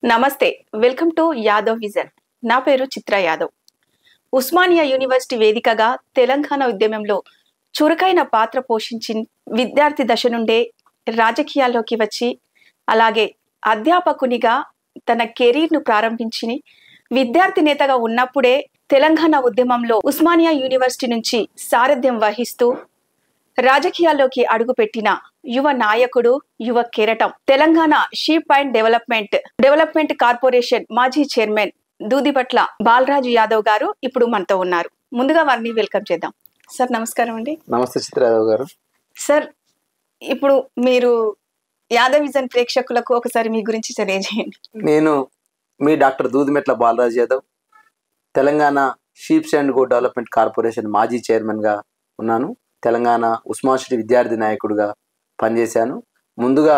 నమస్తే, welcome to Yadav vision. నా పేరు చిత్ర యాదవ్. ఉస్మానియా యూనివర్సిటీ వేదికగా తెలంగాణ ఉద్యమంలో చురుకైన పాత్ర పోషించి విద్యార్థి దశ నుండే రాజకీయాల్లోకి వచ్చి అలాగే అధ్యాపకునిగా తన కెరీర్ను ప్రారంభించి విద్యార్థి నేతగా ఉన్నప్పుడే తెలంగాణ ఉద్యమంలో ఉస్మానియా యూనివర్సిటీ నుంచి సారథ్యం వహిస్తూ రాజకీయాల్లోకి అడుగుపెట్టిన యువ నాయకుడు, యువ కెరటం, Telangana sheep and development corporation మాజీ చైర్మన్ దూదిపట్ల బాలరాజు యాదవ్ గారు ఇప్పుడు మనతో ఉన్నారు. ముందుగా వారిని వెల్కమ్ చేద్దాం. సార్ నమస్కారం అండి. నమస్తే చిత్ర యాదవ్ గారు. సార్, ఇప్పుడు మీరు యాదవ్ విజన్ ప్రేక్షకులకు ఒకసారి మీ గురించి తెలియజేయండి. నేను మీ doctor Doodimetla Balaraju Yadav, Telangana sheeps and goat development corporation మాజీ చైర్మన్గా ఉన్నాను. తెలంగాణ ఉస్మానియా విద్యార్థి నాయకుడిగా పనిచేశాను. ముందుగా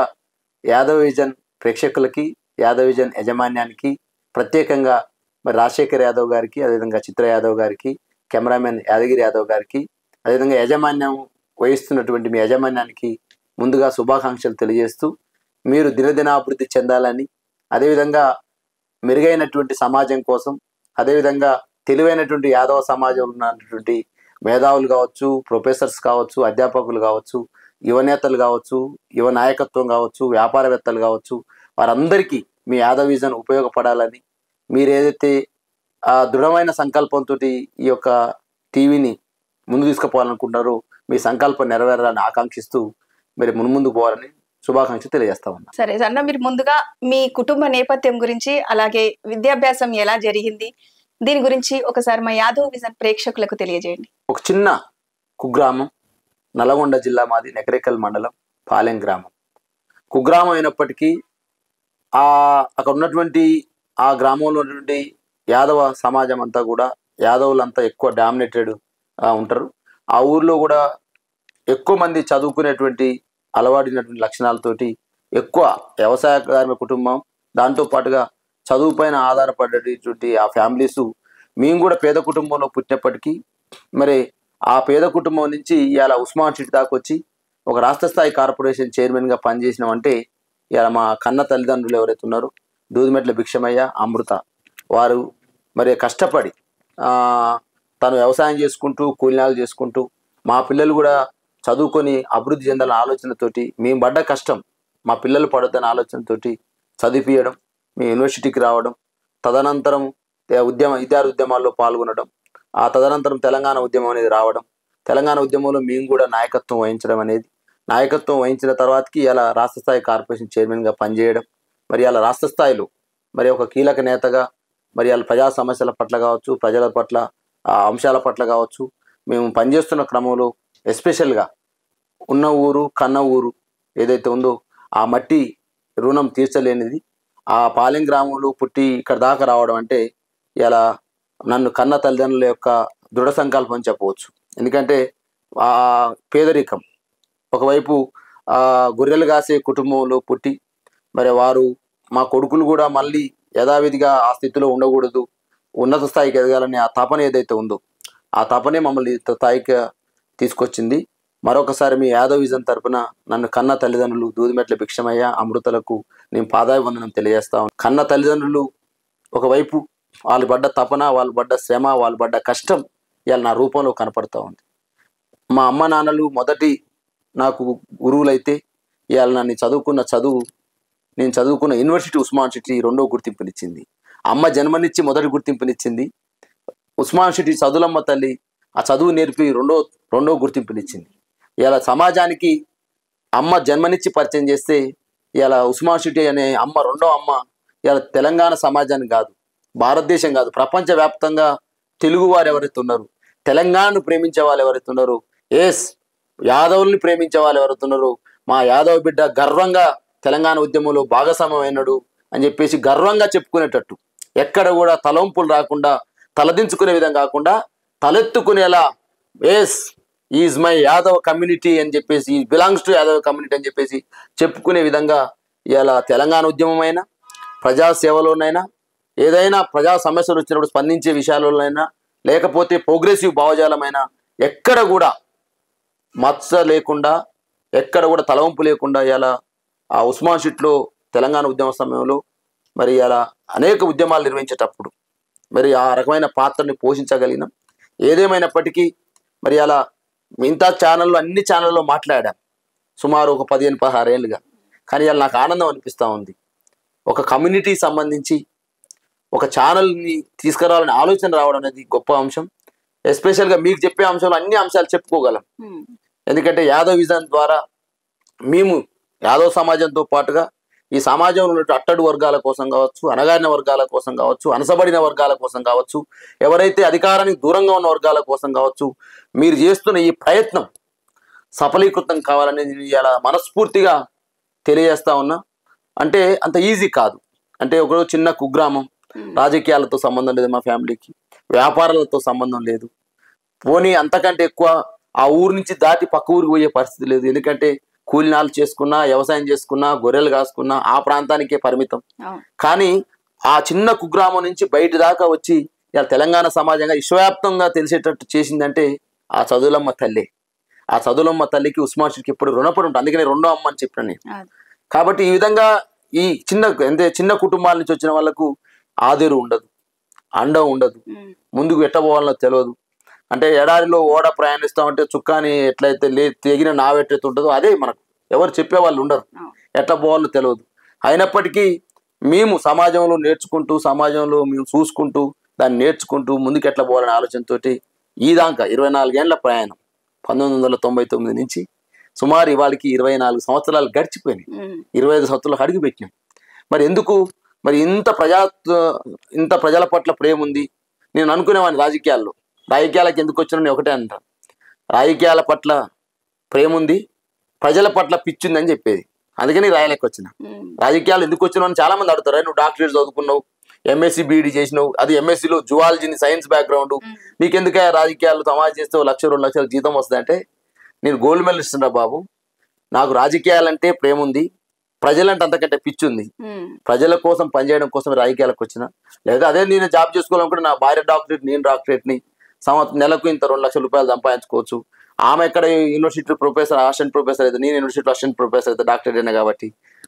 యాదవ్ విజన్ ప్రేక్షకులకి, యాదవ్ విజన్ యాజమాన్యానికి, ప్రత్యేకంగా మరి రాజశేఖర్ యాదవ్ గారికి, అదేవిధంగా చిత్ర యాదవ్ గారికి, కెమెరామెన్ యాదగిరి యాదవ్ గారికి, అదేవిధంగా యాజమాన్యం వహిస్తున్నటువంటి మీ యాజమాన్యానికి ముందుగా శుభాకాంక్షలు తెలియజేస్తూ, మీరు దినదినాభివృద్ధి చెందాలని, అదేవిధంగా మెరుగైనటువంటి సమాజం కోసం, అదేవిధంగా తెలివైనటువంటి యాదవ సమాజంలో ఉన్నటువంటి మేధావులు కావచ్చు, ప్రొఫెసర్స్ కావచ్చు, అధ్యాపకులు కావచ్చు, యువనేతలు కావచ్చు, యువ నాయకత్వం కావచ్చు, వ్యాపారవేత్తలు కావచ్చు, వారందరికీ మీ యాదవ్ విజన్ ఉపయోగపడాలని, మీరు ఏదైతే దృఢమైన సంకల్పంతో ఈ యొక్క టీవీని ముందు తీసుకుపోవాలనుకుంటారో మీ సంకల్పం నెరవేరాలని ఆకాంక్షిస్తూ మీరు మున్ముందు పోవాలని శుభాకాంక్షలు తెలియజేస్తా ఉన్నా. సరే అన్న, మీరు ముందుగా మీ కుటుంబ నేపథ్యం గురించి, అలాగే విద్యాభ్యాసం ఎలా జరిగింది, దీని గురించి ఒకసారి మా యాదవ్ విజన్ ప్రేక్షకులకు తెలియజేయండి. ఒక చిన్న కుగ్రామం, నల్గొండ జిల్లా మాది, నెకరేకల్ మండలం, పాలెం గ్రామం. కుగ్రామం అయినప్పటికీ అక్కడ ఉన్నటువంటి ఆ గ్రామంలో ఉన్నటువంటి యాదవ సమాజం అంతా కూడా, యాదవులంతా ఎక్కువ డామినేటెడ్ ఉంటారు. ఆ ఊర్లో కూడా ఎక్కువ మంది చదువుకునేటువంటి అలవాడినటువంటి లక్షణాలతోటి ఎక్కువ వ్యవసాయకార్మిక కుటుంబం, దాంతో పాటుగా చదువు పైన ఆధారపడేటువంటి ఆ ఫ్యామిలీస్. మేము కూడా పేద కుటుంబంలో పుట్టినప్పటికీ మరి ఆ పేద కుటుంబం నుంచి ఇవాళ ఉస్మానియా దాకా వచ్చి ఒక రాష్ట్ర స్థాయి కార్పొరేషన్ చైర్మన్గా పనిచేసినామంటే ఇవాళ మా కన్న తల్లిదండ్రులు ఎవరైతే ఉన్నారో దూదిమెట్ల భిక్షమయ్య, అమృత, వారు మరి కష్టపడి తను వ్యవసాయం చేసుకుంటూ కూలినాలు చేసుకుంటూ మా పిల్లలు కూడా చదువుకొని అభివృద్ధి చెందాలనే ఆలోచనతోటి, మేము పడ్డ కష్టం మా పిల్లలు పడొద్దనే ఆలోచనతోటి చదివించడం, మీ యూనివర్సిటీకి రావడం, తదనంతరం విద్యార్థి ఉద్యమాల్లో పాల్గొనడం, ఆ తదనంతరం తెలంగాణ ఉద్యమం అనేది రావడం, తెలంగాణ ఉద్యమంలో మేము కూడా నాయకత్వం వహించడం అనేది, నాయకత్వం వహించిన తర్వాతకి ఇలా రాష్ట్ర స్థాయి కార్పొరేషన్ చైర్మన్గా పనిచేయడం, మరి అలా రాష్ట్ర స్థాయిలో మరి ఒక కీలక నేతగా మరి అలా ప్రజా సమస్యల పట్ల కావచ్చు, ప్రజల పట్ల అంశాల పట్ల కావచ్చు, మేము పనిచేస్తున్న క్రమంలో ఎస్పెషల్గా ఉన్న ఊరు కన్న ఊరు ఏదైతే ఉందో ఆ మట్టి రుణం తీర్చలేనిది. ఆ పాలెం గ్రామంలో పుట్టి ఇక్కడ దాకా రావడం అంటే ఇలా నన్ను కన్న తల్లిదండ్రుల యొక్క దృఢ సంకల్పం చెప్పవచ్చు. ఎందుకంటే ఆ పేదరికం, ఒకవైపు గొర్రెలు కాసే కుటుంబంలో పుట్టి మరి వారు మా కొడుకులు కూడా మళ్ళీ యథావిధిగా ఆ స్థితిలో ఉండకూడదు, ఉన్నత స్థాయికి ఎదగాలని ఆ తపన ఏదైతే ఉందో ఆ తపనే మమ్మల్ని స్థాయికి తీసుకొచ్చింది. మరొకసారి మీ యాదవ్ విజన్ తరపున నన్ను కన్న తల్లిదండ్రులు దూదిమెట్ల భిక్షమయ్య, అమృతలకు నేను పాదాభివందనం తెలియజేస్తా ఉన్నాను. కన్న తల్లిదండ్రులు ఒకవైపు వాళ్ళు పడ్డ తపన, వాళ్ళు పడ్డ శ్రమ, వాళ్ళు పడ్డ కష్టం ఇవాళ నా రూపంలో కనపడతా ఉంది. మా అమ్మ నాన్నలు మొదటి నాకు గురువులైతే ఇవాళ నేను చదువుకున్న యూనివర్సిటీ ఉస్మానియా రెండో గుర్తింపునిచ్చింది. అమ్మ జన్మనిచ్చి మొదటి గుర్తింపునిచ్చింది. ఉస్మానియా చదువులమ్మ తల్లి ఆ చదువు నేర్పి రెండో గుర్తింపునిచ్చింది. ఇలా సమాజానికి అమ్మ జన్మనిచ్చి పరిచయం చేస్తే ఇలా ఉస్మానియా అనే అమ్మ, రెండో అమ్మ ఇలా తెలంగాణ సమాజానికి కాదు, భారతదేశం కాదు, ప్రపంచవ్యాప్తంగా తెలుగు వారు ఎవరైతే ఉన్నారు, తెలంగాణను ప్రేమించే వాళ్ళు ఎవరైతే ఉన్నారు, యాదవుల్ని ప్రేమించే వాళ్ళు ఎవరైతే ఉన్నారు, మా యాదవ్ బిడ్డ గర్వంగా తెలంగాణ ఉద్యమంలో భాగస్వామ్యం అయినాడు అని చెప్పేసి గర్వంగా చెప్పుకునేటట్టు, ఎక్కడ కూడా తలవంపులు రాకుండా, తలదించుకునే విధంగా కాకుండా తలెత్తుకునేలా ఈజ్ మై యాదవ్ కమ్యూనిటీ అని చెప్పేసి, ఈ బిలాంగ్స్ టు యాదవ్ కమ్యూనిటీ అని చెప్పేసి చెప్పుకునే విధంగా ఇలా తెలంగాణ ఉద్యమమైనా, ప్రజాసేవలోనైనా, ఏదైనా ప్రజా సమస్యలు వచ్చినప్పుడు స్పందించే విషయాలలోనైనా, లేకపోతే ప్రోగ్రెసివ్ భావజాలమైనా ఎక్కడ కూడా మచ్చ లేకుండా, ఎక్కడ కూడా తలవంపు లేకుండా ఇలా ఆ ఉస్మానియాలో తెలంగాణ ఉద్యమ సమయంలో మరి అలా అనేక ఉద్యమాలు నిర్వహించేటప్పుడు మరి ఆ రకమైన పాత్రని పోషించగలిగినాం. ఏదేమైనప్పటికీ మరి అలా మిగతా ఛానళ్ళు అన్ని ఛానళ్ళలో మాట్లాడాను సుమారు ఒక 15-16 ఏళ్ళుగా. కానీ అలా నాకు ఆనందం అనిపిస్తూ ఉంది. ఒక కమ్యూనిటీకి సంబంధించి ఒక ఛానల్ని తీసుకురావాలని ఆలోచన రావడం అనేది గొప్ప అంశం. ఎస్పెషల్గా మీకు చెప్పే అంశంలో అన్ని అంశాలు చెప్పుకోగలం. ఎందుకంటే యాదవ్ విజన్ ద్వారా మేము యాదవ్ సమాజంతో పాటుగా ఈ సమాజంలో ఉన్న అట్టడు వర్గాల కోసం కావచ్చు, అణగారిన వర్గాల కోసం కావచ్చు, అనసబడిన వర్గాల కోసం కావచ్చు, ఎవరైతే అధికారానికి దూరంగా ఉన్న వర్గాల కోసం కావచ్చు, మీరు చేస్తున్న ఈ ప్రయత్నం సఫలీకృతం కావాలని ఇలా మనస్ఫూర్తిగా తెలియజేస్తా ఉన్నా. అంటే అంత ఈజీ కాదు. అంటే ఒక చిన్న కుగ్రామం, రాజకీయాలతో సంబంధం లేదు మా ఫ్యామిలీకి, వ్యాపారాలతో సంబంధం లేదు, పోనీ అంతకంటే ఎక్కువ ఆ ఊరు నుంచి దాటి పక్క ఊరికి పోయే పరిస్థితి లేదు. ఎందుకంటే కూలినాలు చేసుకున్నా, వ్యవసాయం చేసుకున్నా, గొర్రెలు కాసుకున్నా ఆ ప్రాంతానికే పరిమితం. కానీ ఆ చిన్న కుగ్రామం నుంచి బయట దాకా వచ్చి ఇలా తెలంగాణ సమాజంగా విశ్వవ్యాప్తంగా తెలిసేటట్టు చేసిందంటే ఆ చదువులమ్మ తల్లి. ఆ చదువులమ్మ తల్లికి ఉస్మాన్ షేఖ్కి ఇప్పుడు రుణపడి ఉంటుంది. అందుకని రెండో అమ్మ అని చెప్పిన నేను. కాబట్టి ఈ విధంగా ఈ చిన్న కుటుంబాల నుంచి వచ్చిన వాళ్ళకు ఆదిరు ఉండదు, అండ ఉండదు, ముందుకు ఎట్టబోవాలనో తెలియదు. అంటే ఎడారిలో ఓడ ప్రయాణిస్తామంటే చుక్కాని ఎట్లయితే తెగిన నావెట్టయితే ఉంటుందో అదే మనకు ఎవరు చెప్పేవాళ్ళు ఉండరు, ఎట్లా పోవాలో తెలియదు. అయినప్పటికీ మేము సమాజంలో నేర్చుకుంటూ, సమాజంలో మేము చూసుకుంటూ, దాన్ని నేర్చుకుంటూ ముందుకు ఎట్లా పోవాలనే ఆలోచనతో ఈ దాకా 24 ఏళ్ల ప్రయాణం 1999 నుంచి సుమారు ఇవాళకి 24 సంవత్సరాలు గడిచిపోయినాయి. 25 సంవత్సరాలు అడుగు పెట్టినాం. మరి ఎందుకు మరి ఇంత ప్రజల పట్ల ప్రేమ ఉంది? నేను అనుకునేవాడిని రాజకీయాలకు ఎందుకు వచ్చినా నేను ఒకటే అంటాను, రాజకీయాల పట్ల ప్రేమ ఉంది, ప్రజల పట్ల పిచ్చింది అని చెప్పేది. అందుకని రాయలేక వచ్చిన. రాజకీయాలు ఎందుకు వచ్చినావు అని చాలా మంది అడుగుతారు. నువ్వు డాక్టరేట్ చదువుకున్నావు, ఎంఎస్సి బీఈడి చేసినావు, అది ఎంఎస్సిలో జువాలజీని సైన్స్ బ్యాక్గ్రౌండ్, నీకెందుకే రాజకీయాలు సమాజ చేస్తే 1-2 లక్షల జీతం వస్తుందంటే, నేను గోల్డ్ మెడలిస్ట్ రా బాబు, నాకు రాజకీయాలంటే ప్రేమ ఉంది, ప్రజలంటే అంతకంటే పిచ్చి ఉంది, ప్రజల కోసం పనిచేయడం కోసం రాజకీయాలకు వచ్చిన. లేదా అదే నేను జాబ్ చేసుకోవాలనుకుంటే నా భార్య డాక్టరేట్, నేను డాక్టరేట్ని, నెలకు ఇంత 2 లక్షల రూపాయలు సంపాదించుకోవచ్చు. ఆమె ఎక్కడ యూనివర్సిటీ ప్రొఫెసర్, అసిస్టెంట్ ప్రొఫెసర్ అయితే, నేను యూనివర్సిటీలో అసిస్టెంట్ ప్రొఫెసర్ అయితే డాక్టరేట్ అయినా కాబట్టి.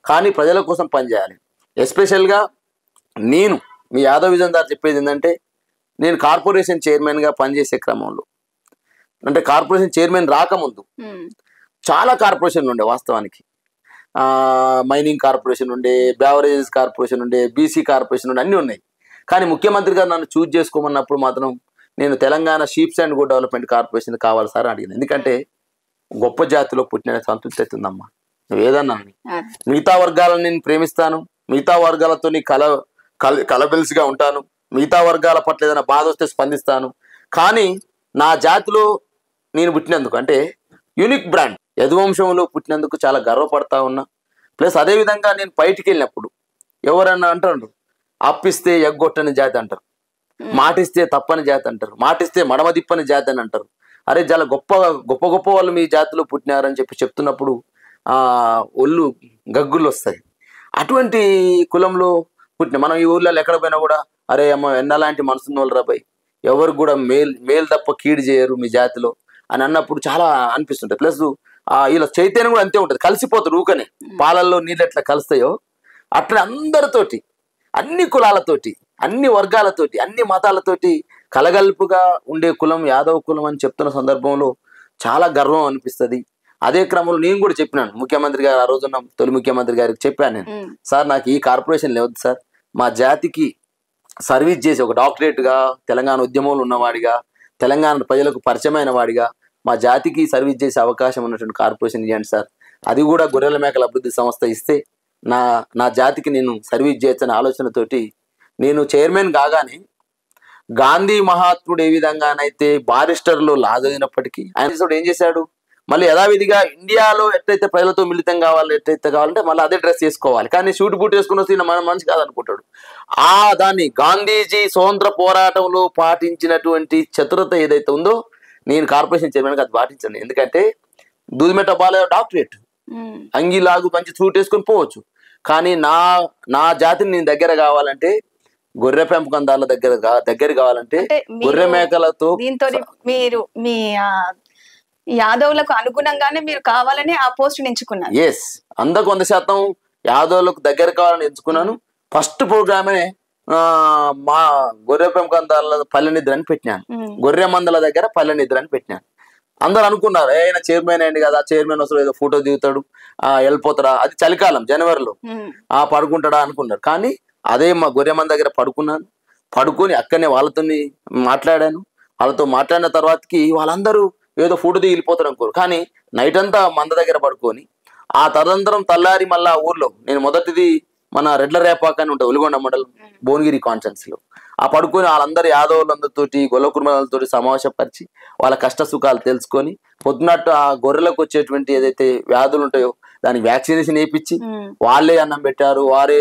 కానీ ప్రజల కోసం పనిచేయాలి. ఎస్పెషల్గా నేను మీ యాదవ్ విజన్ ద్వారా చెప్పేది ఏంటంటే, నేను కార్పొరేషన్ చైర్మన్గా పనిచేసే క్రమంలో, అంటే కార్పొరేషన్ చైర్మన్ రాకముందు చాలా కార్పొరేషన్లు ఉండే. వాస్తవానికి మైనింగ్ కార్పొరేషన్ ఉండే, బెవరేజెస్ కార్పొరేషన్ ఉండే, బీసీ కార్పొరేషన్ ఉండే, అన్నీ ఉన్నాయి. కానీ ముఖ్యమంత్రి గారు నన్ను చూజ్ చేసుకోమన్నప్పుడు మాత్రం నేను Telangana sheeps and good development corporation కావాలి సార్ అడిగింది. ఎందుకంటే గొప్ప జాతిలో పుట్టిన సంతృప్తి అవుతుందమ్మా. నువ్వు ఏదన్నా మిగతా వర్గాలను నేను ప్రేమిస్తాను, మిగతా వర్గాలతో నీ కలబెలిసిగా ఉంటాను, మిగతా వర్గాల పట్ల ఏదైనా బాధ వస్తే స్పందిస్తాను. కానీ నా జాతిలో నేను పుట్టినందుకు, అంటే యూనిక్ బ్రాండ్ యదువంశంలో పుట్టినందుకు చాలా గర్వపడతా ఉన్నా. ప్లస్ అదేవిధంగా నేను బయటికి వెళ్ళినప్పుడు ఎవరన్నా అంటారు, అప్పిస్తే ఎగ్గొట్టని జాతి అంటారు, మాటిస్తే తప్పని జాతి అంటారు, మాటిస్తే మడమదిప్పని జాతి అని అంటారు. అరే చాలా గొప్ప వాళ్ళు మీ జాతిలో పుట్టినారని చెప్తున్నప్పుడు ఒళ్ళు గగ్గులు వస్తాయి. అటువంటి కులంలో పుట్టిన మనం ఈ ఊర్లలో ఎక్కడ పోయినా కూడా అరే అమ్మ ఎన్నలాంటి మనసున్న వాళ్ళు రాబాయి, ఎవరు కూడా మేలు తప్ప కీడు చేయరు మీ జాతిలో అని అన్నప్పుడు చాలా అనిపిస్తుంటుంది. ప్లస్ వీళ్ళ చైతన్యం కూడా అంతే ఉంటుంది, కలిసిపోతారు. ఊకనే పాలల్లో నీళ్ళు ఎట్లా కలుస్తాయో అట్లా అందరితోటి, అన్ని కులాలతోటి, అన్ని వర్గాలతోటి, అన్ని మతాలతోటి కలగలుపుగా ఉండే కులం యాదవ్ కులం అని చెప్తున్న సందర్భంలో చాలా గర్వం అనిపిస్తుంది. అదే క్రమంలో నేను కూడా చెప్పినాను ముఖ్యమంత్రి గారు, ఆ రోజున తొలి ముఖ్యమంత్రి గారికి చెప్పాను నేను, సార్ నాకు ఈ కార్పొరేషన్ లేదు సార్, మా జాతికి సర్వీస్ చేసి ఒక డాక్టరేట్గా, తెలంగాణ ఉద్యమంలో ఉన్నవాడిగా, తెలంగాణ ప్రజలకు పరిచయమైన వాడిగా మా జాతికి సర్వీస్ చేసే అవకాశం ఉన్నటువంటి కార్పొరేషన్ ఇవ్వండి సార్, అది కూడా గొర్రెల మేకల అభివృద్ధి సంస్థ ఇస్తే నా జాతికి నేను సర్వీస్ చేయొచ్చనే ఆలోచనతోటి నేను చైర్మన్ కాగానే గాంధీ మహాత్ముడు ఏ విధంగానైతే బారిస్టర్లో లా చదివినప్పటికీ ఆయన ఏం చేశాడు, మళ్ళీ యథావిధిగా ఇండియాలో ఎట్లయితే ప్రజలతో మిళితం కావాలి, ఎట్లయితే కావాలంటే మళ్ళీ అదే డ్రెస్ వేసుకోవాలి. కానీ షూట్ బూట్ వేసుకుని వస్తే మన మనిషి కాదనుకుంటాడు. దాన్ని గాంధీజీ స్వతంత్ర పోరాటంలో పాటించినటువంటి చతురత ఏదైతే ఉందో నేను కార్పొరేషన్ చైర్మన్గా అది పాటించాను. ఎందుకంటే దూదిమెట్ట బాల డాక్టరేట్, అంగిలాగు మంచి సూట్ వేసుకొని పోవచ్చు. కానీ నా జాతిని నేను దగ్గర కావాలంటే, గొర్రె పెంపకందారుల దగ్గర కావాలంటే గొర్రె మేకలతో దీంతో మీరు మీ యాదవులకు అనుగుణంగానే మీరు కావాలని ఆ పోస్ట్ ఎంచుకున్నారు. ఎస్, 100% యాదవులకు దగ్గర కావాలని ఎంచుకున్నాను. ఫస్ట్ ప్రోగ్రామే మా గొర్రె పెంపకందారుల పల్లె నిద్ర అని పెట్టినాను. గొర్రె మందల దగ్గర పల్లె నిద్ర అని పెట్టినాను. అందరు అనుకున్నారు ఏమైనా చైర్మన్ అయింది కదా, చైర్మన్ అసలు ఏదో ఫోటో దిగుతాడు వెళ్ళిపోతాడా, అది చలికాలం జనవరిలో పడుకుంటాడా అనుకున్నారు. కానీ అదే మా గొర్రె మంద దగ్గర పడుకొని అక్కడనే వాళ్ళతో మాట్లాడాను. వాళ్ళతో మాట్లాడిన తర్వాతకి వాళ్ళందరూ ఏదో ఫోటో దిగి వెళ్ళిపోతారు అనుకోరు. కానీ నైట్ అంతా మంద దగ్గర పడుకొని ఆ తదనంతరం తల్లారి మళ్ళా ఊర్లో నేను మొదటిది మన రెడ్లరేపాక అని ఉంటుంది ఒలిగొండ మండలం భువనగిరి కాన్స్టిట్యున్సీలో ఆ పడుకొని వాళ్ళందరూ యాదవులందరితోటి గొల్ల కుర్మలతోటి సమావేశపరిచి వాళ్ళ కష్ట సుఖాలు తెలుసుకొని పొద్దునట్టు ఆ గొర్రెలకు వచ్చేటువంటి ఏదైతే వ్యాధులు ఉంటాయో దానికి వ్యాక్సినేషన్ వేయించి వాళ్ళే అన్నం పెట్టారు, వారే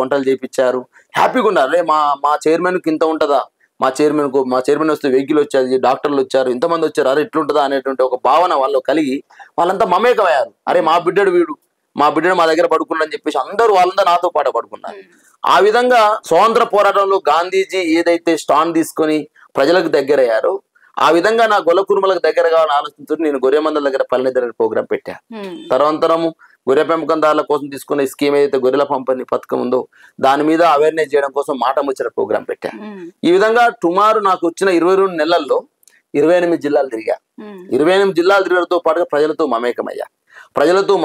వంటలు చేయించారు. హ్యాపీగా ఉన్నారు. అరే మా చైర్మన్కి ఇంత ఉంటుందా, మా చైర్మన్ వస్తే వెహికల్ వచ్చేది, డాక్టర్లు వచ్చారు, ఇంతమంది వచ్చారు, అరే ఇట్లుంటుందా అనేటువంటి ఒక భావన వాళ్ళు కలిగి వాళ్ళంతా మమేకమయ్యారు. అరే మా బిడ్డడు మా దగ్గర పడుకున్నారని చెప్పేసి వాళ్ళంతా నాతో పాటు పడుకున్నారు. ఆ విధంగా స్వాతంత్ర పోరాటంలో గాంధీజీ ఏదైతే స్టాండ్ తీసుకొని ప్రజలకు దగ్గర అయ్యారో ఆ విధంగా నా గొల్ల కుర్మలకు దగ్గర కావాలని ఆలోచించుతూ నేను గొర్రె మందల దగ్గర పల్లెనిద్ర ప్రోగ్రాం పెట్టాను. తరంతరము గొర్రె పెంపకందారుల కోసం తీసుకున్న స్కీమ్ ఏదైతే గొర్రెల పంపిణీ పథకం ఉందో దాని మీద అవేర్నెస్ చేయడం కోసం మాట ముచ్చట ప్రోగ్రాం పెట్టాను. ఈ విధంగా టుమారో నాకు వచ్చిన 22 నెలల్లో 28 జిల్లాలు తిరిగా. 28 జిల్లాలు తిరగడంతో పాటుగా ప్రజలతో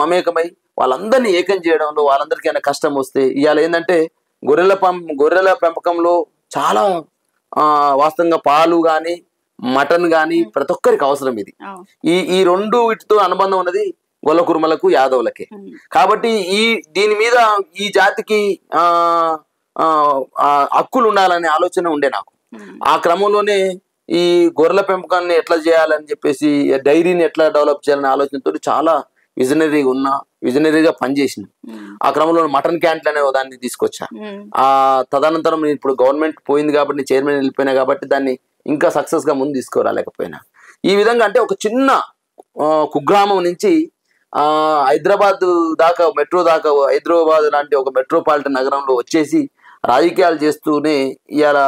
మమేకమై వాళ్ళందరినీ ఏకం చేయడంలో వాళ్ళందరికీ అయినా కష్టం వస్తే ఇవాళ ఏంటంటే గొర్రెల పెంపకంలో చాలా వాస్తవంగా పాలు కానీ మటన్ కానీ ప్రతి ఒక్కరికి అవసరం. ఇది ఈ రెండు వీటితో అనుబంధం ఉన్నది గొల్ల కుర్మలకు యాదవులకే. కాబట్టి దీని మీద ఈ జాతికి హక్కులు ఉండాలనే ఆలోచన ఉండే నాకు. ఆ క్రమంలోనే ఈ గొర్రెల పెంపకాన్ని ఎట్లా చేయాలని చెప్పేసి డైరీని ఎట్లా డెవలప్ చేయాలనే ఆలోచనతో చాలా విజనరీగా పనిచేసిన. ఆ క్రమంలో మటన్ క్యాంట్లు అనే దాన్ని తీసుకొచ్చా. తదనంతరం ఇప్పుడు గవర్నమెంట్ పోయింది కాబట్టి చైర్మన్ వెళ్ళిపోయినా కాబట్టి దాన్ని ఇంకా సక్సెస్ గా ముందు తీసుకురాలేకపోయినా. ఈ విధంగా అంటే ఒక చిన్న కుగ్రామం నుంచి హైదరాబాద్ దాకా మెట్రో దాకా హైదరాబాద్ లాంటి ఒక మెట్రోపాలిటన్ నగరంలో వచ్చేసి రాజకీయాలు చేస్తూనే ఇవాళ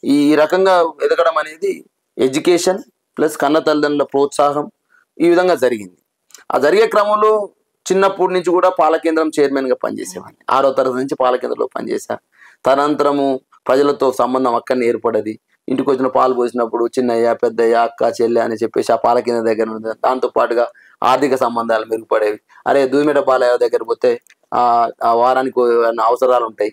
ఈ రకంగా ఎదగడం అనేది ఎడ్యుకేషన్ ప్లస్ కన్న తల్లిదండ్రుల ప్రోత్సాహం ఈ విధంగా జరిగింది. ఆ జరిగే క్రమంలో చిన్నప్పటి నుంచి కూడా పాలకేంద్రం చైర్మన్ గా పనిచేసేవాడిని. 6వ తరగతి నుంచి పాలకేంద్రంలో పనిచేశా. తదనంతరము ప్రజలతో సంబంధం అక్కడనే ఏర్పడది. ఇంటికి వచ్చిన పాలు పోసినప్పుడు చిన్నయ్య పెద్దయ్య అక్క చెల్లె అని చెప్పేసి ఆ పాలకేంద్రం దగ్గర ఉంది. దాంతో పాటుగా ఆర్థిక సంబంధాలు మెరుగుపడేవి. అరే దూదిమేట బాలయ్య దగ్గర పోతే ఆ వారానికి అవసరాలు ఉంటాయి,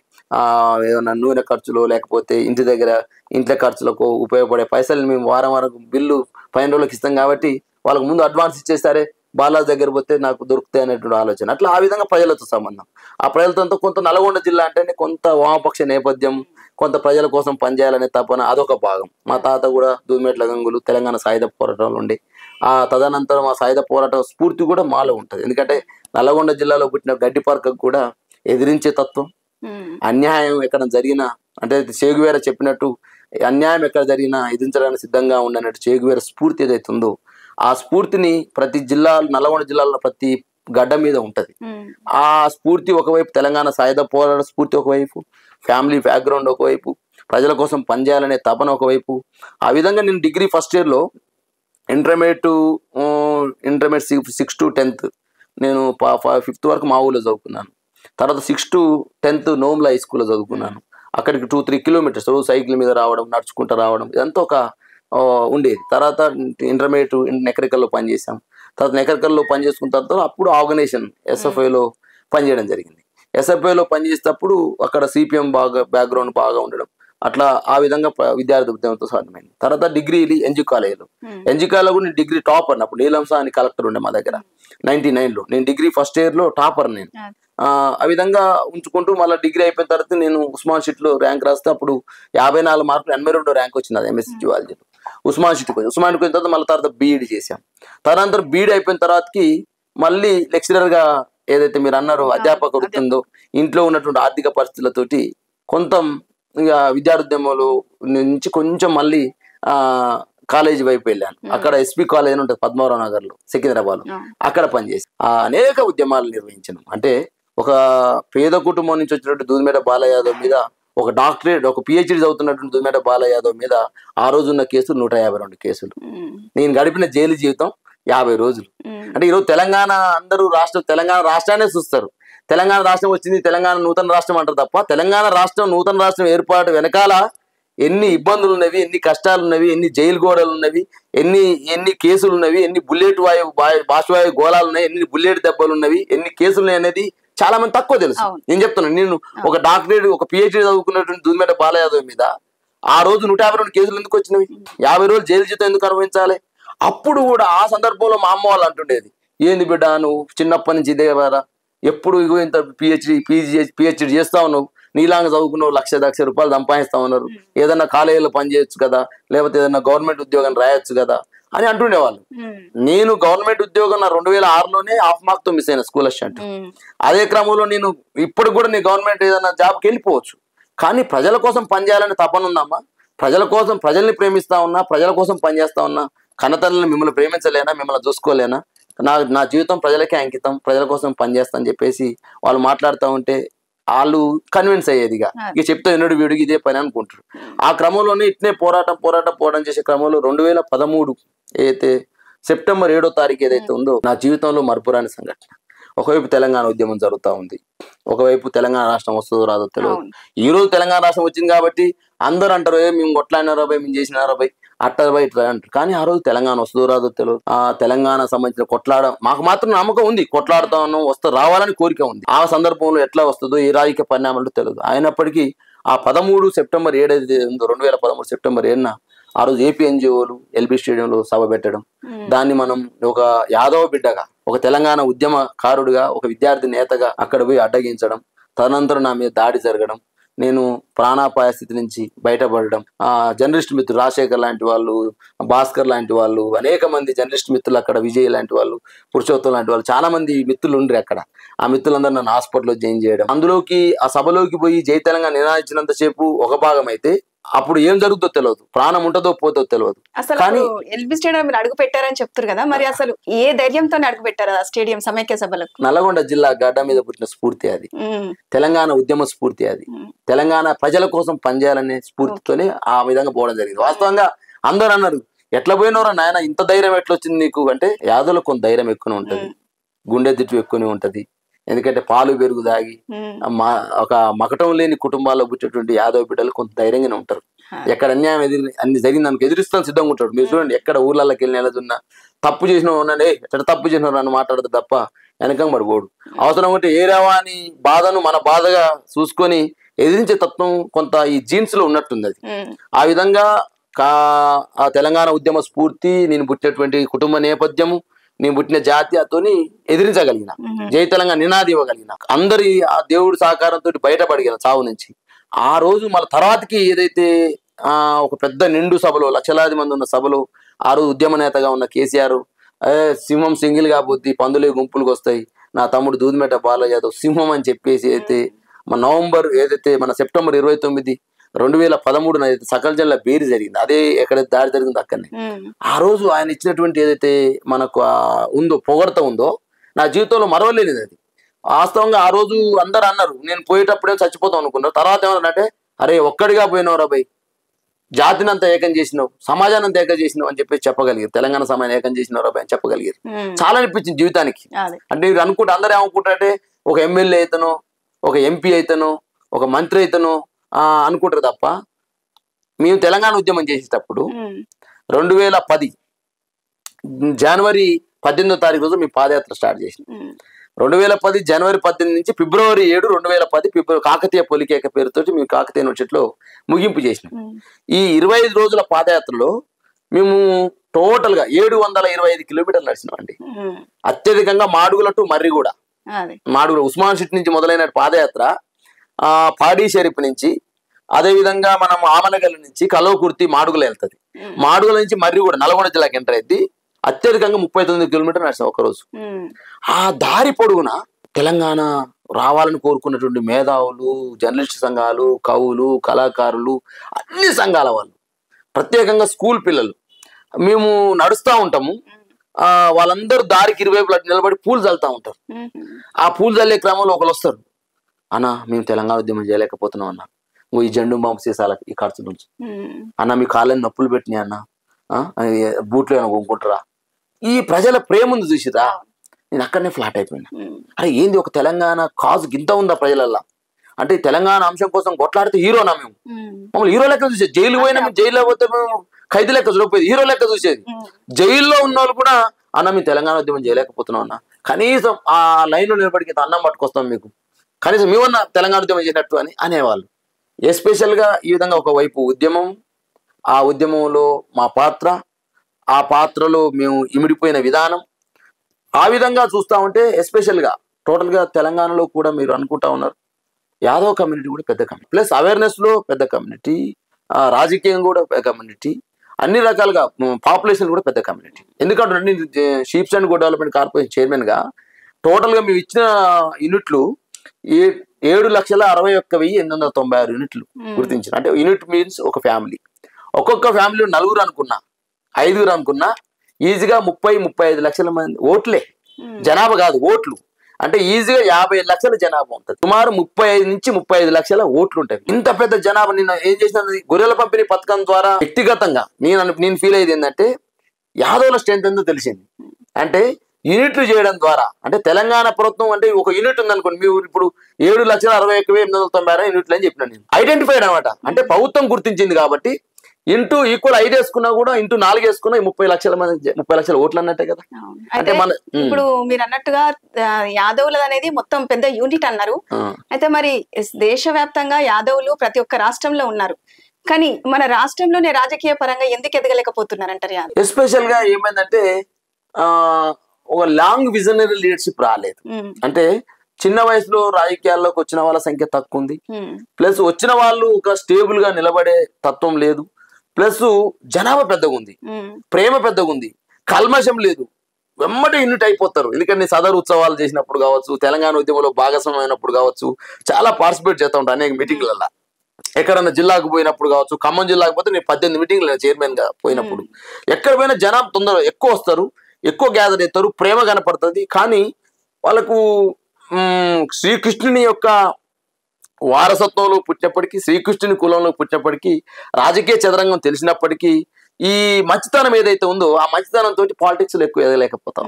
ఏదైనా నూనె ఖర్చులు లేకపోతే ఇంట్లో ఖర్చులకు ఉపయోగపడే పైసలు మేము వారం బిల్లు 15 రోజులకు ఇస్తాం కాబట్టి వాళ్ళకు ముందు అడ్వాన్స్ ఇచ్చేస్తారే బాలాజీ దగ్గర పోతే నాకు దొరుకుతాయి అనేటువంటి ఆలోచన. అట్లా ఆ విధంగా ప్రజలతో సంబంధం. ఆ ప్రజలతో కొంత నల్గొండ జిల్లా అంటేనే కొంత వామపక్ష నేపథ్యం, కొంత ప్రజల కోసం పనిచేయాలనే తపన అదొక భాగం. మా తాత కూడా దూదిమెట్ల గంగులు తెలంగాణ సాయుధ పోరాటంలో ఉండి తదనంతరం ఆ సాయుధ పోరాటం స్ఫూర్తి కూడా మాలో ఉంటుంది. ఎందుకంటే నల్గొండ జిల్లాలో పుట్టిన గడ్డిపార్కకు కూడా ఎదిరించే తత్వం, అన్యాయం ఎక్కడ జరిగినా అంటే చేగువేర చెప్పినట్టు అన్యాయం ఎక్కడ జరిగినా ఎదిరించడానికి సిద్ధంగా ఉండనట్టు చేగువేర స్ఫూర్తి ఏదైతే ఉందో ఆ స్ఫూర్తిని ప్రతి నల్గొండ జిల్లాలో ప్రతి గడ్డ మీద ఉంటది. ఆ స్ఫూర్తి ఒకవైపు తెలంగాణ సాయుధ పోరాట స్ఫూర్తి ఒకవైపు, ఫ్యామిలీ బ్యాక్గ్రౌండ్ ఒకవైపు, ప్రజల కోసం పనిచేయాలనే తపన ఒకవైపు. ఆ విధంగా నేను డిగ్రీ ఫస్ట్ ఇయర్లో ఇంటర్మీడియట్ 6 to 10th నేను 5th వరకు మా ఊళ్ళో చదువుకున్నాను. తర్వాత 6 to 10th నోమ్లా హై స్కూల్లో చదువుకున్నాను. అక్కడికి 2-3 కిలోమీటర్స్ రోజు సైకిల్ మీద రావడం, నడుచుకుంటూ రావడం ఇదంతా ఒక ఉండేది. తర్వాత ఇంటర్మీడియట్ నెకరికల్లో పనిచేసాం. తర్వాత నెకరికల్లో పనిచేసుకున్న తర్వాత అప్పుడు ఆర్గనైజేషన్ SFIలో పనిచేయడం జరిగింది. SFIలో పనిచేసేటప్పుడు అక్కడ CPM బ్యాక్గ్రౌండ్ బాగా ఉండడం, అట్లా ఆ విధంగా విద్యార్థి ఉద్యమంతో సాధ్యమైంది. తర్వాత డిగ్రీ NG కాలేజ్లో కూడా నేను డిగ్రీ టాపర్. అప్పుడు నీలంసా అని కలెక్టర్ ఉండే మా దగ్గర 99లో. నేను డిగ్రీ ఫస్ట్ ఇయర్లో టాపర్ నేను. ఆ విధంగా ఉంచుకుంటూ మళ్ళీ డిగ్రీ అయిపోయిన తర్వాత నేను ఉస్మాన్ షీట్లో ర్యాంక్ రాస్తే అప్పుడు 54 మార్కులు 82వ ర్యాంక్ వచ్చింది. అది MSc జువాలజీలో ఉస్మాన్ షీట్కి వచ్చిన తర్వాత మళ్ళీ తర్వాత బీఈడి చేశాం. తదనంతరం బీఈడి అయిపోయిన తర్వాతకి మళ్ళీ లెక్చరర్గా ఏదైతే మీరు అన్నారో అధ్యాపక వృత్తి ఉందో ఇంట్లో ఉన్నటువంటి ఆర్థిక పరిస్థితులతోటి కొంత ఇక విద్యార్థుల నుంచి కొంచెం మళ్ళీ కాలేజీ వైపు వెళ్ళాను. అక్కడ SP కాలేజ్ అని ఉంటుంది పద్మవరం నగర్లో సికింద్రాబాద్లో, అక్కడ పనిచేసి అనేక ఉద్యమాలు నిర్వహించాను. అంటే ఒక పేద కుటుంబం నుంచి వచ్చినట్టు దూదిమెట బాలయ్య యాదవ్ మీద ఒక డాక్టరేట్ ఒక PhD చదువుతున్నటువంటి దూదిమెట బాలయ్య యాదవ్ మీద ఆ రోజు ఉన్న కేసులు 152 కేసులు. నేను గడిపిన జైలు జీవితం 50 రోజులు. అంటే ఈరోజు తెలంగాణ రాష్ట్రాన్ని చూస్తారు తెలంగాణ రాష్ట్రం వచ్చింది, తెలంగాణ నూతన రాష్ట్రం అంటారు తప్ప తెలంగాణ రాష్ట్రం నూతన రాష్ట్రం ఏర్పాటు వెనకాల ఎన్ని ఇబ్బందులు ఉన్నవి, ఎన్ని కష్టాలు ఉన్నవి, ఎన్ని జైలు గోడలు ఉన్నవి, ఎన్ని కేసులు ఉన్నవి, ఎన్ని బుల్లెట్ బాష్వాయు గోళాలు ఉన్నాయి, ఎన్ని బుల్లెట్ దెబ్బలు ఉన్నవి, ఎన్ని కేసులు ఉన్నాయి అనేది చాలా మంది తక్కువ తెలుసు. నేను చెప్తున్నాను, నేను ఒక డాక్టరేట్ ఒక PhD చదువుకున్నటువంటి దూదిమేట బాలయాదవ్ మీద ఆ రోజు 152 కేసులు ఎందుకు వచ్చినవి, 50 రోజులు జైలు జీతం ఎందుకు అనుభవించాలి? అప్పుడు కూడా ఆ సందర్భంలో మా అమ్మ వాళ్ళు అంటుండేది, ఏంది బిడ్డ నువ్వు చిన్నప్పటి నుంచి ఇదే కదా, ఎప్పుడు ఇగో ఇంత PhD చేస్తా ఉన్నావు, నీలాగా చదువుకున్నావు, లక్ష రూపాయలు సంపాదిస్తా ఉన్నారు, ఏదన్నా కాలేజీలో పనిచేయచ్చు కదా, లేకపోతే ఏదన్నా గవర్నమెంట్ ఉద్యోగం రాయొచ్చు కదా అని అంటుండేవాళ్ళు. నేను గవర్నమెంట్ ఉద్యోగం నా 2006లోనే హాఫ్ మార్క్ తో మిస్ అయిన స్కూల్ అసిస్టెంట్. అదే క్రమంలో నేను ఇప్పుడు కూడా నీ గవర్నమెంట్ ఏదైనా జాబ్కి వెళ్ళిపోవచ్చు, కానీ ప్రజల కోసం పనిచేయాలని తపన ఉందమ్మా. ప్రజల కోసం, ప్రజల్ని ప్రేమిస్తా ఉన్నా, ప్రజల కోసం పనిచేస్తా ఉన్నా. కన్నతల్లిని మిమ్మల్ని ప్రేమించలేనా, మిమ్మల్ని చూసుకోలేనా, నా జీవితం ప్రజలకే అంకితం, ప్రజల కోసం పనిచేస్తా అని చెప్పేసి వాళ్ళు మాట్లాడుతూ ఉంటే వాళ్ళు కన్విన్స్ అయ్యేదిగా, ఇక చెప్తే ఎన్నడు వీడికి ఇదే పని అనుకుంటారు. ఆ క్రమంలోనే ఇట్నే పోరాటం చేసే క్రమంలో 2013 అయితే సెప్టెంబర్ 7వ తారీఖు ఏదైతే ఉందో నా జీవితంలో మరపురాని సంఘటన. ఒకవైపు తెలంగాణ ఉద్యమం జరుగుతూ ఉంది, ఒకవైపు తెలంగాణ రాష్ట్రం వస్తుందో రాదో తెలియదు. ఈ రోజు తెలంగాణ రాష్ట్రం వచ్చింది కాబట్టి అందరూ అంటారు, మేము కొట్లాడినారా భయ్, మేము చేసినారా భయ్, అట్టారు భయ్ ఇట్లా అంటారు. కానీ ఆ రోజు తెలంగాణ వస్తుందో రాదో తెలియదు. ఆ తెలంగాణ సంబంధించిన కొట్లాడ మాకు మాత్రం నమ్మకం ఉంది, కొట్లాడుతా ఉన్నాం, రావాలని కోరిక ఉంది. ఆ సందర్భంలో ఎట్లా వస్తుందో ఏ రాజకీయ పరిణామాలు తెలియదు. అయినప్పటికీ ఆ 13 సెప్టెంబర్ 7 2013 సెప్టెంబర్ 7న ఆ రోజు ఏపీ NGOలు LB స్టేడియంలో సభ పెట్టడం, దాన్ని మనం ఒక యాదవ బిడ్డగా, ఒక తెలంగాణ ఉద్యమకారుడిగా, ఒక విద్యార్థి నేతగా అక్కడ పోయి అడ్డగించడం, తదనంతరం నా మీద దాడి జరగడం, నేను ప్రాణాపాయ స్థితి నుంచి బయటపడడం, జర్నలిస్ట్ మిత్రులు రాజశేఖర్ లాంటి వాళ్ళు, భాస్కర్ లాంటి వాళ్ళు, అనేక మంది జర్నలిస్ట్ మిత్రులు అక్కడ, విజయ్ లాంటి వాళ్ళు, పురుషోత్తం లాంటి వాళ్ళు, చాలా మంది మిత్రులు ఉండ్రి అక్కడ. ఆ మిత్రులందరూ నన్ను హాస్పిటల్లో జాయిన్ చేయడం, అందులోకి ఆ సభలోకి పోయి జై తెలంగాణ నినాదించినంత సేపు ఒక భాగం అయితే అప్పుడు ఏం జరుగుతుందో తెలియదు, ప్రాణం ఉంటుందో పోతుందో తెలియదు. అసలు LB స్టేడియం మీరు అడుగు పెట్టారని చెప్తారు కదా, మరి అసలు ఏ ధైర్యంతో అడుగు పెట్టారు ఆ స్టేడియం సమైక్య సభలకు? నల్గొండ జిల్లా గడ్డ మీద పుట్టిన స్ఫూర్తి అది, తెలంగాణ ఉద్యమ స్ఫూర్తి అది, తెలంగాణ ప్రజల కోసం పనిచేయాలనే స్ఫూర్తితోనే ఆ విధంగా పోవడం జరిగింది. వాస్తవంగా అందరూ అన్నారు, ఎట్లా పోయినవరా నాయన, ఇంత ధైర్యం ఎట్లా వచ్చింది నీకు అంటే, యాదవులకు కొంత ధైర్యం ఎక్కువనే ఉంటది, గుండె దిట్టు ఎక్కువనే ఉంటది. ఎందుకంటే పాలు పెరుగు దాగి ఒక మకటం లేని కుటుంబాల్లో పుట్టేటువంటి యాదవ బిడ్డలు కొంత ధైర్యంగానే ఉంటారు. ఎక్కడ అన్యాయం అన్ని జరిగింది దానికి ఎదురిస్తాను సిద్ధంగా ఉంటాడు. మీరు చూడండి, ఎక్కడ ఊర్లకి వెళ్ళి నెలదున్నా తప్పు చేసిన ఉన్నాడే, ఎక్కడ తప్పు చేసిన అని మాట్లాడదు తప్ప వెనకం పడిపోడు. అవసరం ఉంటే ఏరావా అని బాధను మన బాధగా చూసుకొని ఎదిరించే తత్వం కొంత ఈ జీన్స్ లో ఉన్నట్టుంది. అది ఆ విధంగా ఆ తెలంగాణ ఉద్యమ స్ఫూర్తి, నేను పుట్టినటువంటి కుటుంబ నేపథ్యము, నేను పుట్టిన జాతీయతోని ఎదిరించగలిగిన, జై తెలంగాణ నినాది ఇవ్వగలిగిన, అందరి ఆ దేవుడి సహకారంతో బయటపడిన చావు నుంచి. ఆ రోజు మళ్ళీ తర్వాతకి ఏదైతే ఒక పెద్ద నిండు సభలో, లక్షలాది మంది ఉన్న సభలో ఆ రోజు ఉద్యమ నేతగా ఉన్న కేసీఆర్, సింహం సింగిల్ కాకపోతే పందులే గుంపులకు వస్తాయి, నా తమ్ముడు దూదిమేట బాలయాదవ్ సింహం అని చెప్పేసి అయితే మన సెప్టెంబర్ 29, 2013 అయితే సకల జిల్లా బేరీ జరిగింది. అదే ఎక్కడైతే దాడి జరిగిందో అక్కడనే. ఆ రోజు ఆయన ఇచ్చినటువంటి ఏదైతే మనకు ఉందో పొగడత ఉందో నా జీవితంలో మరవలేనిది అది. వాస్తవంగా ఆ రోజు అందరు అన్నారు, నేను పోయేటప్పుడే చచ్చిపోతాం అనుకున్నారు. తర్వాత ఏమన్నారంటే, అరే ఒక్కడిగా పోయినవరా భయ్, జాతిని అంతా ఏకం చేసినావు, సమాజాన్ని అంతా ఏకం చేసినావు అని చెప్పేసి చెప్పగలిగారు. తెలంగాణ సమాజాన్ని ఏకం చేసినవరా భయ్ అని చెప్పగలిగారు. చాలా అనిపించింది జీవితానికి. అంటే మీరు అనుకుంటే అందరూ ఏమనుకుంటారంటే, ఒక ఎమ్మెల్యే అయితేనో, ఒక MP అయితేనో, ఒక మంత్రి అయితేనో అనుకుంటారు తప్ప, మేము తెలంగాణ ఉద్యమం చేసేటప్పుడు 2010 జనవరి 18వ తారీఖు రోజు మేము పాదయాత్ర స్టార్ట్ చేసినాం. 2010 జనవరి 18 నుంచి ఫిబ్రవరి 7, 2010 కాకతీయ పొలికేక పేరుతోటి మేము కాకతీయ యూనివర్సిటీలో ముగింపు చేసినాం. ఈ 25 రోజుల పాదయాత్రలో మేము టోటల్ గా 725 కిలోమీటర్లు నడిచినాం అండి. అత్యధికంగా మాడుగుల టు మర్రిగూడ, మాడుగుల ఉస్మాన్ సిటీ నుంచి మొదలైన పాదయాత్ర పాడి షరీఫ్ నుంచి, అదే విధంగా మనం ఆమనగల్ నుంచి కలవకుర్తి మాడుగుల వెళ్తుంది. మాడుగుల నుంచి మర్రిగూడ నల్గొండ జిల్లాకి ఎంటర్ అయింది. అత్యధికంగా 39 కిలోమీటర్లు నడిచాం ఒకరోజు. ఆ దారి పొడుగున తెలంగాణ రావాలని కోరుకున్నటువంటి మేధావులు, జర్నలిస్ట్ సంఘాలు, కవులు, కళాకారులు, అన్ని సంఘాల వాళ్ళు, ప్రత్యేకంగా స్కూల్ పిల్లలు మేము నడుస్తూ ఉంటాము. వాళ్ళందరూ దారికి ఇరువైపులా నిలబడి పూలు చల్లుతూ ఉంటారు. ఆ పూలు చల్లే క్రమంలో ఒకరు వస్తారు, అన్న మేము తెలంగాణ ఉద్యమం చేయలేకపోతున్నాం అన్న, ఈ జెండు బాంబు సీసాలకి ఈ ఖర్చు నుంచి అన్న, మీ కాళ్ళని నొప్పులు పెట్టినాయి అన్న, బూట్లు ఏమైనా కొనుక్కుంటారా. ఈ ప్రజల ప్రేమను చూసిరా, నేను అక్కడనే ఫ్లాట్ అయిపోయినా. అరే ఏంది ఒక తెలంగాణ కాజు గింత ఉందా ప్రజలల్లా, అంటే తెలంగాణ అంశం కోసం కొట్లాడితే హీరోనా మేము, మమ్మల్ని హీరో లెక్క చూసేది. జైలు పోయినా మేము జైల్లో పోతే మేము ఖైదీ లెక్క చూడకపోయేది, హీరో లెక్క చూసేది. జైల్లో ఉన్న వాళ్ళు కూడా అన్న మేము తెలంగాణ ఉద్యమం చేయలేకపోతున్నాం అన్న, కనీసం ఆ లైన్లో నిలబడికి అన్నం పట్టుకొస్తాం మీకు, కనీసం మేమన్నా తెలంగాణ ఉద్యమం చేసినట్టు అని అనేవాళ్ళు. ఎస్పెషల్గా ఈ విధంగా ఒకవైపు ఉద్యమం, ఆ ఉద్యమంలో మా పాత్ర, ఆ పాత్రలో మేము ఇమిడిపోయిన విధానం, ఆ విధంగా చూస్తూ ఉంటే ఎస్పెషల్గా టోటల్గా తెలంగాణలో కూడా మీరు అనుకుంటా ఉన్నారు యాదవ్ కమ్యూనిటీ కూడా పెద్ద కమ్యూనిటీ, ప్లస్ అవేర్నెస్లో పెద్ద కమ్యూనిటీ, రాజకీయం కూడా పెద్ద కమ్యూనిటీ, అన్ని రకాలుగా పాపులేషన్ కూడా పెద్ద కమ్యూనిటీ. ఎందుకంటే నేను sheeps and goat development corporation చైర్మన్గా టోటల్గా మేము ఇచ్చిన యూనిట్లు 7,61,896 యూనిట్లు గుర్తించిన. అంటే యూనిట్ మీన్స్ ఒక ఫ్యామిలీ, ఒక్కొక్క ఫ్యామిలీ 4 అనుకున్నా 5 అనుకున్నా ఈజీగా 30-35 లక్షల మంది ఓట్లే, జనాభా కాదు ఓట్లు, అంటే ఈజీగా 50 లక్షల జనాభా ఉంటుంది. సుమారు 35 నుంచి 35 లక్షల ఓట్లు ఉంటాయి. ఇంత పెద్ద జనాభా నిన్న ఏం చేసిన గొర్రెల పంపిణీ పథకం ద్వారా వ్యక్తిగతంగా నేను ఫీల్ అయ్యేది ఏంటంటే యాదవ్ల స్ట్రెంత్ ఎంతో తెలిసింది. అంటే యూనిట్లు చేయడం ద్వారా, అంటే తెలంగాణ ప్రభుత్వం అంటే ఒక యూనిట్ ఉందనుకోండి, మీరు ఇప్పుడు 7,61,896 యూనిట్లు అని చెప్పిన నేను ఐడెంటిఫైడ్ అనమాట. అంటే ప్రభుత్వం గుర్తించింది కాబట్టి ఇంటూ ఈక్వల్ 5 వేసుకున్నా కూడా ఇంటూ 4 వేసుకున్నా 30 లక్షల మంది 30 లక్షల ఓట్లు అన్నట్టే కదా. అంటే ఇప్పుడు మీరు అన్నట్టుగా యాదవులు అనేది మొత్తం పెద్ద యూనిట్ అన్నారు. అయితే మరి దేశవ్యాప్తంగా యాదవులు ప్రతి ఒక్క రాష్ట్రంలో ఉన్నారు, కానీ మన రాష్ట్రంలోనే రాజకీయ పరంగా ఎందుకు ఎదగలేకపోతున్నారు అంటారు? ఎస్పెషల్ గా ఏమైందంటే ఒక లాంగ్ విజనరీ లీడర్షిప్ రాలేదు. అంటే చిన్న వయసులో రాజకీయాల్లోకి వచ్చిన వాళ్ళ సంఖ్య తక్కువ ఉంది, ప్లస్ వచ్చిన వాళ్ళు ఒక స్టేబుల్ గా నిలబడే తత్వం లేదు, ప్లస్ జనాభా పెద్దగా ఉంది, ప్రేమ పెద్దగా ఉంది, కల్మషం లేదు, వెమ్మటి యూనిట్ అయిపోతారు. ఎందుకంటే సదరు ఉత్సవాలు చేసినప్పుడు కావచ్చు, తెలంగాణ ఉద్యమంలో భాగస్వామ్యం అయినప్పుడు కావచ్చు, చాలా పార్టిసిపేట్ చేస్తూ ఉంటాను అనేక మీటింగ్లలో. ఎక్కడన్నా జిల్లాకు పోయినప్పుడు కావచ్చు, ఖమ్మం జిల్లాకు పోతే నేను 18 మీటింగ్లు చైర్మన్ గా పోయినప్పుడు, ఎక్కడ పోయినా జనాభా తొందరగా ఎక్కువ వస్తారు, ఎక్కువ గ్యాదర్ అవుతారు, ప్రేమ కనపడుతుంది. కానీ వాళ్ళకు శ్రీకృష్ణుని యొక్క వారసత్వంలో పుట్టినప్పటికీ, శ్రీకృష్ణుని కులంలో పుట్టినప్పటికీ, రాజకీయ చదరంగం తెలిసినప్పటికీ ఈ మంచితనం ఏదైతే ఉందో ఆ మంచితనం తోటి పాలిటిక్స్ లో ఎక్కువ ఎదగలేకపోతాం.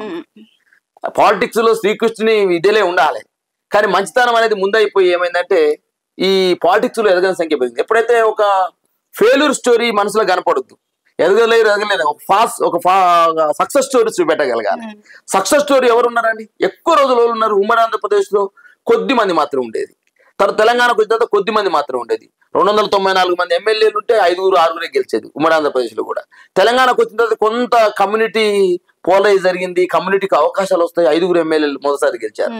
పాలిటిక్స్ లో శ్రీకృష్ణుని విద్యలే ఉండాలి, కానీ మంచితనం అనేది ముందైపోయి ఏమైందంటే ఈ పాలిటిక్స్ లో ఎదగని సంఖ్య పెరిగింది. ఎప్పుడైతే ఒక ఫెయిల్యూర్ స్టోరీ మనసులో కనపడద్దు, ఎదగలేదు ఒక సక్సెస్ స్టోరీ చూపెట్టగలగాలి. సక్సెస్ స్టోరీ ఎవరు ఉన్నారండి? ఎక్కువ రోజులు ఉన్నారు. ఉమ్మడి ఆంధ్రప్రదేశ్ లో కొద్ది మంది మాత్రం ఉండేది, తర్వాత తెలంగాణకు వచ్చిన తర్వాత కొద్ది మంది మాత్రం ఉండేది. 294 మంది ఎమ్మెల్యేలు ఉంటే 5-6 గెలిచేది ఉమ్మడి ఆంధ్రప్రదేశ్ లో కూడా. తెలంగాణకు వచ్చిన తర్వాత కొంత కమ్యూనిటీ పోలరైజ్ జరిగింది, కమ్యూనిటీకి అవకాశాలు వస్తాయి. 5 ఎమ్మెల్యేలు మొదటిసారి గెలిచారు,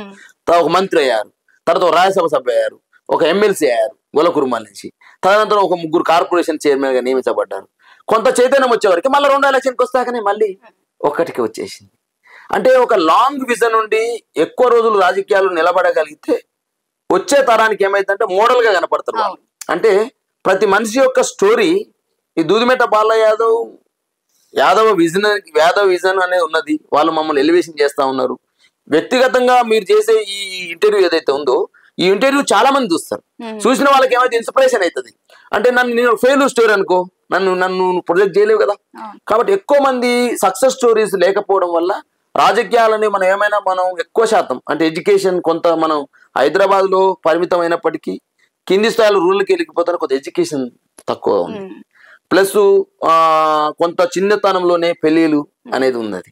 ఒక మంత్రి అయ్యారు, తర్వాత ఒక రాజ్యసభ సభ్య అయ్యారు, ఒక ఎమ్మెల్సీ అయ్యారు గొల్లకుర్మాల నుంచి, తదనంతరం ఒక 3 కార్పొరేషన్ చైర్మన్ గా నియమించబడ్డారు. కొంత చైతన్యం వచ్చేవారికి మళ్ళీ 2 ఎలక్షన్కి వస్తాకనే మళ్ళీ ఒక్కటికి వచ్చేసింది. అంటే ఒక లాంగ్ విజన్ నుండి ఎక్కువ రోజులు రాజకీయాలు నిలబడగలిగితే వచ్చే తరానికి ఏమైందంటే మోడల్ గా కనపడతారు. అంటే ప్రతి మనిషి యొక్క స్టోరీ, ఈ దూదిమెట్ట బాలయ్య యాదవ్ విజన్ అనేది ఉన్నది. వాళ్ళు మమ్మల్ని ఎలివేషన్ చేస్తా ఉన్నారు. వ్యక్తిగతంగా మీరు చేసే ఈ ఇంటర్వ్యూ ఏదైతే ఉందో ఈ ఇంటర్వ్యూ చాలా మంది చూస్తారు, చూసిన వాళ్ళకి ఏమైతే ఇన్స్పిరేషన్ అవుతుంది. అంటే నేను ఫెయిల్యూర్ స్టోరీ అనుకో, నన్ను ప్రొజెక్ట్ చేయలేవు కదా. కాబట్టి ఎక్కువ మంది సక్సెస్ స్టోరీస్ లేకపోవడం వల్ల రాజకీయాలని మనం ఎక్కువ శాతం అంటే ఎడ్యుకేషన్ కొంత మనం హైదరాబాద్ లో పరిమితం అయినప్పటికీ కింది స్థాయిలో రూరల్కి వెళ్ళిపోతారు, కొంత ఎడ్యుకేషన్ తక్కువ ఉంది, ప్లస్ కొంత చిన్నతనంలోనే పెళ్లిలు అనేది ఉన్నది.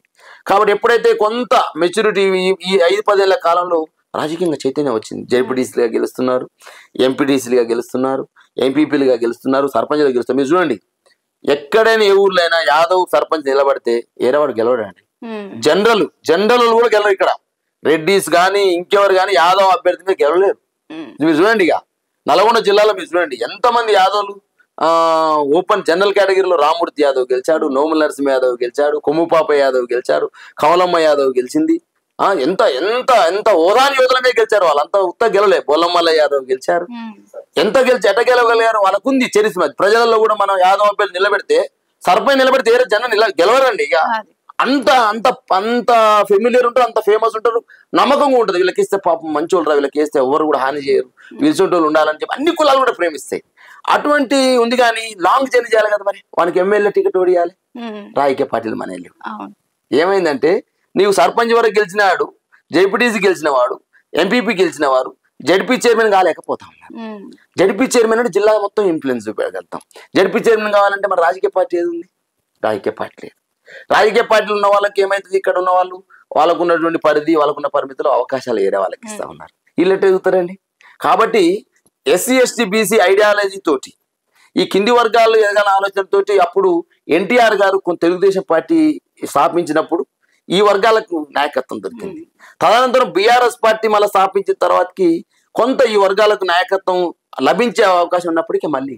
కాబట్టి ఎప్పుడైతే కొంత మెచ్యూరిటీ ఈ 5-10 ఏళ్ల కాలంలో రాజకీయంగా చైతన్యం వచ్చింది, జెడ్పీటీసీలుగా గెలుస్తున్నారు, ఎంపీటీసీలుగా గెలుస్తున్నారు, ఎంపీపీలుగా గెలుస్తున్నారు, సర్పంచ్గా గెలుస్తున్నారు. మీరు చూడండి, ఎక్కడైనా ఏ ఊర్లో అయినా యాదవ్ సర్పంచ్ నిలబడితే ఏరేవాడు గెలవడండి. జనరల్ కూడా గెలవరు. ఇక్కడ రెడ్డిస్ కానీ ఇంకెవరు కానీ యాదవ్ అభ్యర్థి మీద గెలవలేరు. మీరు చూడండి, ఇక నల్గొండ జిల్లాలో మీరు చూడండి ఎంతమంది యాదవ్లు ఓపెన్ జనరల్ కేటగిరీలో రామూర్తి యాదవ్ గెలిచాడు, నోముల నరసింహ యాదవ్ గెలిచాడు, కొమ్ముపాప యాదవ్ గెలిచారు, కమలమ్మ యాదవ్ గెలిచింది. ఎంత ఎంత ఎంత ఓదాని యోధులమే గెలిచారు, వాళ్ళంతా ఉత్త గెలలే. బొల్లమల్ల యాదవ్ గెలిచారు. ఎంత ఎట గెలవగలిగారు, వాళ్ళకుంది చరిత్ర. ప్రజలలో కూడా మనం యాదవ్ అభ్యర్థి నిలబెడితే, సర్పంచ్ నిలబెడితే ఏ జనం గెలవరండి. ఇక అంత అంత అంత ఫెమిలియర్ ఉంటారు, అంత ఫేమస్ ఉంటారు, నమ్మకంగా ఉంటుంది. వీళ్ళకి ఇస్తే పాపం మంచి వాళ్ళు, వీళ్ళకి ఇస్తే ఎవరు కూడా హాని చేయరు, వీల్చుంటూ ఉండాలని చెప్పి అన్ని కులాలు కూడా ప్రేమిస్తాయి. అటువంటి ఉంది. కానీ లాంగ్ జర్నీ చేయాలి కదా, మరి వానికి ఎమ్మెల్యే టికెట్ ఓడియాలి. రాజకీయ పార్టీలు మన ఏమైందంటే నీవు సర్పంచ్ వరకు గెలిచినాడు, జెడ్పీటీసీ గెలిచిన వాడు, ఎంపీపీ గెలిచిన వారు జడ్పీ చైర్మన్ కాలేకపోతా ఉన్నారు. జడ్పీ చైర్మన్ అంటే జిల్లా మొత్తం ఇన్ఫ్లుయెన్స్ చూపెడగలుగుతాం. జడ్పీ చైర్మన్ కావాలంటే మరి రాజకీయ పార్టీ ఏది ఉంది? రాజకీయ పార్టీ లేదు. రాజకీయ పార్టీలు ఉన్న వాళ్ళకి ఏమైతుంది? ఇక్కడ ఉన్న వాళ్ళు వాళ్ళకు ఉన్నటువంటి పరిధి, వాళ్ళకున్న పరిమితులు, అవకాశాలు ఏరే వాళ్ళకి ఇస్తా ఉన్నారు. వీళ్ళు ఎట్లా ఎదుగుతారండి? కాబట్టి ఎస్సీ ఎస్టీ బీసీ ఐడియాలజీ తోటి, ఈ కింది వర్గాలు ఎదగాల ఆలోచనతోటి అప్పుడు ఎన్టీఆర్ గారు తెలుగుదేశం పార్టీ స్థాపించినప్పుడు ఈ వర్గాలకు నాయకత్వం దొరికింది. తదనంతరం బీఆర్ఎస్ పార్టీ మళ్ళీ స్థాపించిన తర్వాతకి కొంత ఈ వర్గాలకు నాయకత్వం లభించే అవకాశం ఉన్నప్పటికీ మళ్ళీ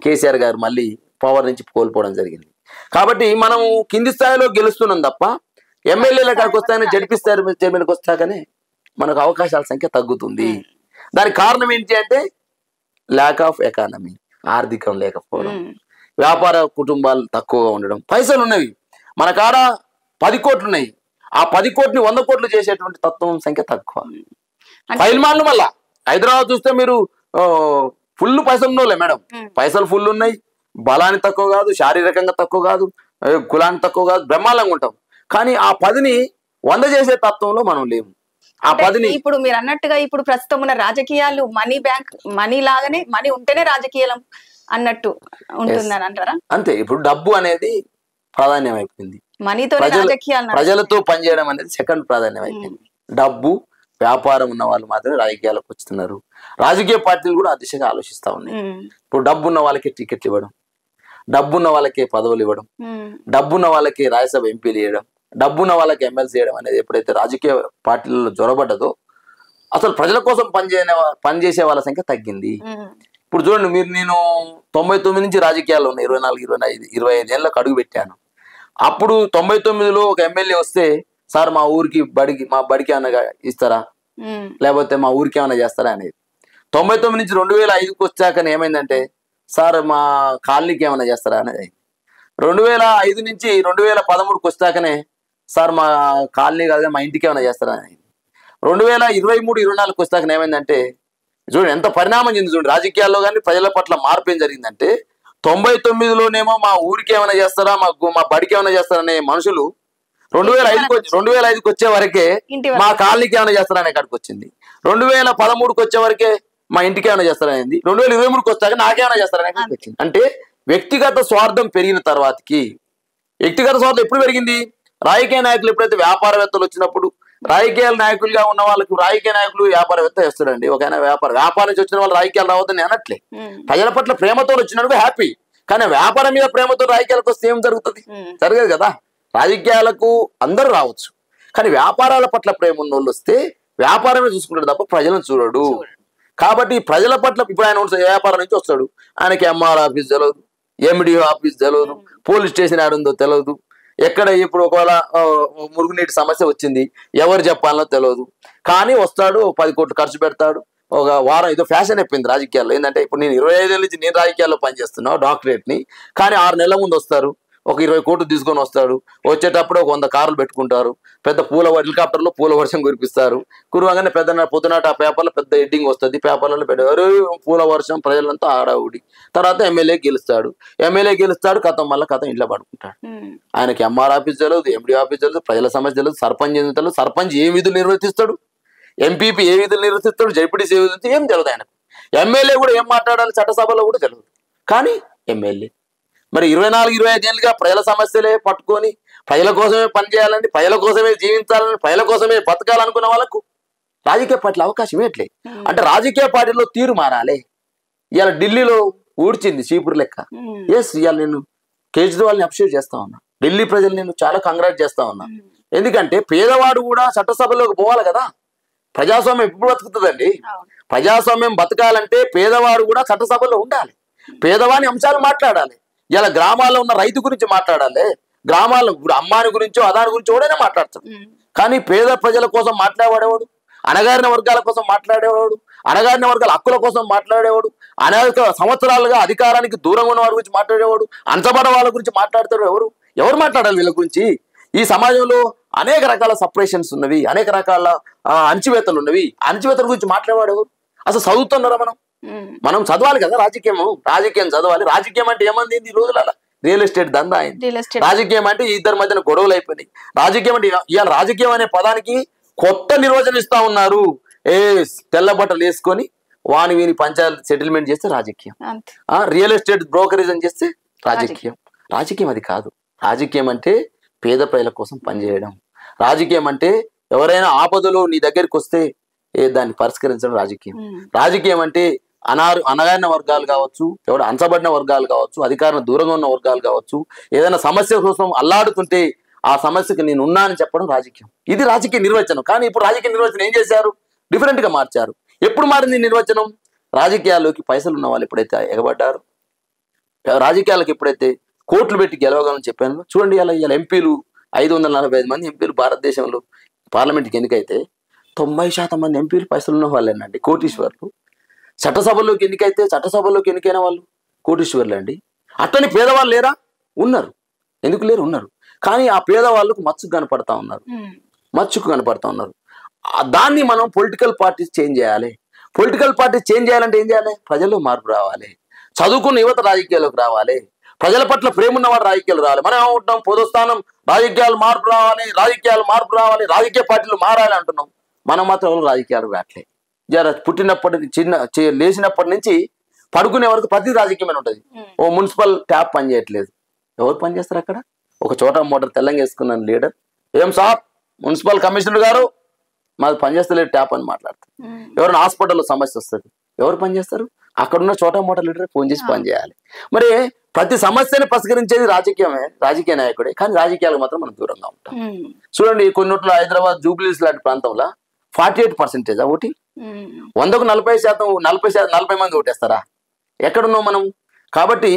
కేసీఆర్ గారు మళ్ళీ పవర్ నుంచి కోల్పోవడం జరిగింది. కాబట్టి మనం కింది స్థాయిలో గెలుస్తున్నాం తప్ప ఎమ్మెల్యేల కాడికి వస్తాయని జడ్పీ చైర్మన్కి వస్తాకనే మనకు అవకాశాల సంఖ్య తగ్గుతుంది. దానికి కారణం ఏంటి అంటే ల్యాక్ ఆఫ్ ఎకానమీ, ఆర్థికం లేకపోవడం, వ్యాపార కుటుంబాలు తక్కువగా ఉండడం. పైసలు ఉన్నవి మన కాడ 10 కోట్లు ఉన్నాయి, ఆ 10 కోట్లని 100 కోట్లు చేసేటువంటి తత్వం సంఖ్య తక్కువ. ఫైల్మాన్లు మళ్ళా హైదరాబాద్ చూస్తే మీరు ఫుల్ పైసలు ఉన్నోళ్ళే మేడం, పైసలు ఫుల్ ఉన్నాయి, బలాన్ని తక్కువ కాదు, శారీరకంగా తక్కువ కాదు, కులాన్ని తక్కువ కాదు, బ్రహ్మాండంగా ఉంటాం. కానీ ఆ 10ని 100 చేసే తత్వంలో మనం లేము. ఆ 10ని ఇప్పుడు మీరు అన్నట్టుగా ఇప్పుడు ప్రస్తుతం ఉన్న రాజకీయాలు మనీ బ్యాంక్, మనీ లాగానే, మనీ ఉంటేనే రాజకీయం అన్నట్టు ఉంటుందని అంటారా? అంతే. ఇప్పుడు డబ్బు అనేది ప్రాధాన్యం అయిపోయింది, మనీతో ప్రజలతో పనిచేయడం అనేది సెకండ్ ప్రాధాన్యం అయిపోయింది. డబ్బు వ్యాపారం ఉన్న వాళ్ళు మాత్రమే రాజకీయాలకు వస్తున్నారు. రాజకీయ పార్టీలు కూడా ఆ దిశగా ఆలోచిస్తా ఉన్నాయి. ఇప్పుడు డబ్బున్న వాళ్ళకి టికెట్లు ఇవ్వడం, డబ్బున్న వాళ్ళకి పదవులు ఇవ్వడం, డబ్బున్న వాళ్ళకి రాజ్యసభ ఎంపీలు ఇవ్వడం, డబ్బున్న వాళ్ళకి ఎమ్మెల్సీ చేయడం అనేది ఎప్పుడైతే రాజకీయ పార్టీలలో జొరబడ్డదో అసలు ప్రజల కోసం పనిచేసే వాళ్ళ సంఖ్య తగ్గింది. ఇప్పుడు చూడండి, నేను 99 నుంచి రాజకీయాల్లో ఉన్నాయి, 24, 25 ఏళ్ళకి అడుగు పెట్టాను. అప్పుడు 99లో ఒక ఎమ్మెల్యే వస్తే, సార్ మా ఊరికి మా బడికి ఏమన్నా ఇస్తారా, లేకపోతే మా ఊరికి ఏమైనా చేస్తారా అనేది. 99 నుంచి 2005కి వచ్చాక ఏమైందంటే, సార్ మా కాలనీకి ఏమైనా చేస్తారా అనేది. 2005 నుంచి 2013కి వచ్చాకనే, సార్ మా కాలనీ కాదు మా ఇంటికి ఏమైనా చేస్తారా అనేది. 2023, 24కి వచ్చాక ఏమైందంటే, చూడండి ఎంత పరిణామం చెంది చూడండి రాజకీయాల్లో కానీ ప్రజల పట్ల మార్పు ఏం జరిగిందంటే, 99లోనేమో మా ఊరికి ఏమైనా చేస్తారా, మా బడికి ఏమైనా చేస్తారనే మనుషులు 2005కి వచ్చే వరకే మా కాలనీకి ఏమైనా చేస్తారనే కాడికి వచ్చింది. 2013కి వచ్చే వరకే మా ఇంటికి ఏమైనా చేస్తారనేది. 2023కి వచ్చాక నాకేమైనా చేస్తారనే కాడికి వచ్చింది. అంటే వ్యక్తిగత స్వార్థం పెరిగిన తర్వాతకి, వ్యక్తిగత స్వార్థం ఎప్పుడు పెరిగింది? రాజకీయ నాయకులు ఎప్పుడైతే వ్యాపారవేత్తలు వచ్చినప్పుడు, రాజకీయ నాయకులుగా ఉన్న వాళ్ళకి రాజకీయ నాయకులు వ్యాపారవేత్త వేస్తాడండి. ఒక వ్యాపారం నుంచి వచ్చిన వాళ్ళు రాజకీయాలు రావద్దని అనట్లే, ప్రజల పట్ల ప్రేమతో వచ్చినప్పుడు హ్యాపీ. కానీ వ్యాపారం మీద ప్రేమతో రాజకీయాలకు వస్తే ఏం జరుగుతుంది? జరగదు కదా. రాజకీయాలకు అందరూ రావచ్చు, కానీ వ్యాపారాల పట్ల ప్రేమ ఉన్న వాళ్ళు వస్తే వ్యాపారమే చూసుకుంటాడు తప్ప ప్రజలను చూడడు. కాబట్టి ప్రజల పట్ల ఇప్పుడు ఆయన వ్యాపారం నుంచి వస్తాడు, ఆయనకి ఎంఆర్ ఆఫీస్ తెలియదు, ఎండిఓ ఆఫీస్ తెలియదు, పోలీస్ స్టేషన్ ఆడుందో తెలియదు, ఎక్కడ ఇప్పుడు ఒకవేళ మురుగునీటి సమస్య వచ్చింది ఎవరు చెప్పాలనో తెలియదు. కానీ వస్తాడు, 10 కోట్లు ఖర్చు పెడతాడు, ఒక వారం. ఏదో ఫ్యాషన్ అయిపోయింది రాజకీయాల్లో. ఏంటంటే ఇప్పుడు నేను 25 ఏళ్ళ నుంచి నేను రాజకీయాల్లో పనిచేస్తున్నాను డాక్టరేట్ని, కానీ 6 నెలల ముందు వస్తారు, ఒక 20 కోట్లు తీసుకొని వస్తాడు. వచ్చేటప్పుడు ఒక 100 కార్లు పెట్టుకుంటారు, పెద్ద హెలికాప్టర్లో పూల వర్షం కురిపిస్తారు. కురవగానే పొద్దునాట ఆ పేపర్లో పెద్ద హెడ్డింగ్ వస్తుంది, పేపర్లలో పెట్టారు పూల వర్షం, ప్రజలంతా ఆడావుడి. తర్వాత ఎమ్మెల్యే గెలుస్తాడు, కథం ఇంట్లో పడుకుంటాడు. ఆయనకి ఎంఆర్ ఆఫీస్ తెలియదు, ఎండి ఆఫీస్ తెలియదు, ప్రజల సమస్య తెలియదు, సర్పంచ్ ఏం తెలియదు, సర్పంచ్ ఏ విధులు నిర్వర్తిస్తాడు, ఎంపీపీ ఏ విధులు నిర్వర్తిస్తాడు, జడ్పీటీసీ ఏ విధులు ఏం తెలియదు ఆయనకు. ఎమ్మెల్యే కూడా ఏం మాట్లాడాలి చట్టసభలో కూడా తెలియదు. కానీ ఎమ్మెల్యే మరి 24-25 ఏళ్ళుగా ప్రజల సమస్యలే పట్టుకొని ప్రజల కోసమే పనిచేయాలని, ప్రజల కోసమే జీవించాలని, ప్రజల కోసమే బతకాలనుకున్న వాళ్ళకు రాజకీయ పార్టీల అవకాశం ఇవ్వట్లే. అంటే రాజకీయ పార్టీలో తీరు మారాలి. ఇవాళ ఢిల్లీలో ఊడ్చింది చీపురు లెక్క. ఇవాళ నేను కేజ్రీవాల్ని అప్రిషియేట్ చేస్తా ఉన్నా, ఢిల్లీ ప్రజలు నేను చాలా కంగ్రాట్ చేస్తా ఉన్నా. ఎందుకంటే పేదవాడు కూడా చట్టసభలోకి పోవాలి కదా. ప్రజాస్వామ్యం ఎప్పుడు బతుకుతుందండి? ప్రజాస్వామ్యం బతకాలంటే పేదవాడు కూడా చట్టసభలో ఉండాలి, పేదవాని అంశాలు మాట్లాడాలి. ఇలా గ్రామాల్లో ఉన్న రైతు గురించి మాట్లాడాలి, గ్రామాల్లో ఇప్పుడు అమ్మాని గురించో అదాని గురించో ఎవడైనా మాట్లాడతాడు. కానీ పేద ప్రజల కోసం మాట్లాడేవాడు, అణగారిన వర్గాల కోసం మాట్లాడేవాడు, అణగారిన వర్గాల హక్కుల కోసం మాట్లాడేవాడు, అనేక సంవత్సరాలుగా అధికారానికి దూరంగా ఉన్న వారి గురించి మాట్లాడేవాడు, అంచబడ వాళ్ళ గురించి మాట్లాడతాడు. ఎవరు మాట్లాడాలి వీళ్ళ గురించి? ఈ సమాజంలో అనేక రకాల సపరేషన్స్ ఉన్నవి, అనేక రకాల అణచివేతలు ఉన్నవి. అణచివేతల గురించి మాట్లాడేవాడు అసలు చదువుతున్నారా? మనం చదవాలి కదా. రాజకీయం చదవాలి. రాజకీయం అంటే ఏమంది ఈ రోజులలో? రియల్ ఎస్టేట్ దందా అయింది. రాజకీయం అంటే ఇద్దరి మధ్యన గొడవలు అయిపోయినాయి. రాజకీయం అంటే ఇవాళ రాజకీయం అనే పదానికి కొత్త నిర్వచనం ఇస్తా ఉన్నారు. ఏ తెల్ల బట్టలు వేసుకొని వాని వీని పంచాయతీ సెటిల్మెంట్ చేస్తే రాజకీయం, రియల్ ఎస్టేట్ బ్రోకరేజ్ అని చేస్తే రాజకీయం. రాజకీయం అది కాదు. రాజకీయం అంటే పేద ప్రజల కోసం పనిచేయడం. రాజకీయం అంటే ఎవరైనా ఆపదలో నీ దగ్గరికి వస్తే దాన్ని పరిష్కరించడం రాజకీయం. రాజకీయం అంటే అనగారిన వర్గాలు కావచ్చు, ఎవరు అంచబడిన వర్గాలు కావచ్చు, అధికారం దూరంగా ఉన్న వర్గాలు కావచ్చు, ఏదైనా సమస్య కోసం అల్లాడుతుంటే ఆ సమస్యకు నేను ఉన్నా అని చెప్పడం రాజకీయం. ఇది రాజకీయ నిర్వచనం. కానీ ఇప్పుడు రాజకీయ నిర్వచనం ఏం చేశారు? డిఫరెంట్ గా మార్చారు. ఎప్పుడు మారింది నిర్వచనం? రాజకీయాల్లోకి పైసలు ఉన్న వాళ్ళు ఎప్పుడైతే ఎగబడ్డారు, రాజకీయాలకు ఎప్పుడైతే కోట్లు పెట్టి గెలవగలని చెప్పాను. చూడండి, ఇలా ఎంపీలు 545 మంది ఎంపీలు భారతదేశంలో పార్లమెంట్కి ఎన్నికైతే 90% మంది ఎంపీలు పైసలు ఉన్న వాళ్ళేనండి, కోటీశ్వర్లు. చట్టసభల్లోకి ఎన్నికైన వాళ్ళు కోటీశ్వర్లు అండి. అట్టని పేదవాళ్ళు లేరా? ఉన్నారు. ఎందుకు లేరు? ఉన్నారు. కానీ ఆ పేదవాళ్ళకు మచ్చుకు కనపడతా ఉన్నారు. దాన్ని మనం పొలిటికల్ పార్టీస్ చేంజ్ చేయాలి. పొలిటికల్ పార్టీస్ చేంజ్ చేయాలంటే ఏం చేయాలి? ప్రజల్లో మార్పు రావాలి. చదువుకున్న యువత రాజకీయాల్లోకి రావాలి. ప్రజల పట్ల ప్రేమ ఉన్నవాడు రాజకీయాలు రావాలి. మనం ఏమంటున్నాం? పొదుస్థానం రాజకీయాలు మార్పు రావాలి, రాజకీయ పార్టీలు మారాలి అంటున్నాం. మనం మాత్రం రాజకీయాలు రావట్లేదు. లేచినప్పటి నుంచి పడుకునే వరకు ప్రతి రాజకీయమైన ఉంటుంది. ఓ మున్సిపల్ ట్యాప్ పనిచేయట్లేదు. ఎవరు పనిచేస్తారు అక్కడ? ఒక చోట మోటార్ తెల్లంగా వేసుకున్నాను లీడర్, ఏం సార్ మున్సిపల్ కమిషనర్ గారు మాది పనిచేస్తలేదు ట్యాప్ అని మాట్లాడతారు. ఎవరైనా హాస్పిటల్లో సమస్య వస్తుంది, ఎవరు పనిచేస్తారు? అక్కడున్న చోట మోటార్ లీడర్ ఫోన్ చేసి పనిచేయాలి. మరి ప్రతి సమస్యని పరిష్కరించేది రాజకీయ నాయకుడే. కానీ రాజకీయాలకు మాత్రం మనం దూరంగా ఉంటాం. చూడండి, కొన్నిట్లో హైదరాబాద్ జూబ్లీస్ లాంటి ప్రాంతంలో 48% ఓటింగ్. 100కు 40 మంది ఓటేస్తారా? ఎక్కడున్నాం మనం? కాబట్టి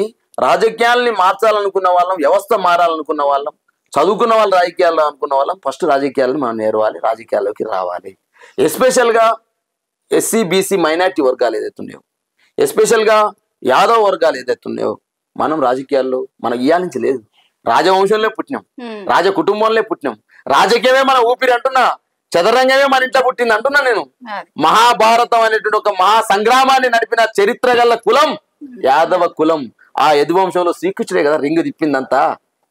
రాజకీయాల్ని మార్చాలనుకున్న వాళ్ళం, వ్యవస్థ మారాలనుకున్న వాళ్ళం, చదువుకున్న వాళ్ళు రాజకీయాల్లో అనుకున్న వాళ్ళం ఫస్ట్ రాజకీయాలను మనం నేర్వాలి, రాజకీయాల్లోకి రావాలి. ఎస్పెషల్గా ఎస్సీ బీసీ మైనార్టీ వర్గాలు ఏదైతే ఉన్నాయో, ఎస్పెషల్గా యాదవ్ వర్గాలు ఏదైతే ఉన్నాయో, మనం రాజకీయాల్లో మనం ఇయ్యాల నుంచి లేదు. రాజవంశంలో పుట్టినాం, రాజ కుటుంబంలో పుట్టినాం. రాజకీయమే మన ఊపిరి అంటున్నా, చదరంగమే మన ఇంట్లో పుట్టింది అంటున్నా నేను. మహాభారతం అనేటువంటి ఒక మహా సంగ్రామాన్ని నడిపిన చరిత్ర గల కులం యాదవ కులం. ఆ యదువంశంలో శ్రీకృష్ణుడే కదా రింగు తిప్పిందంతా.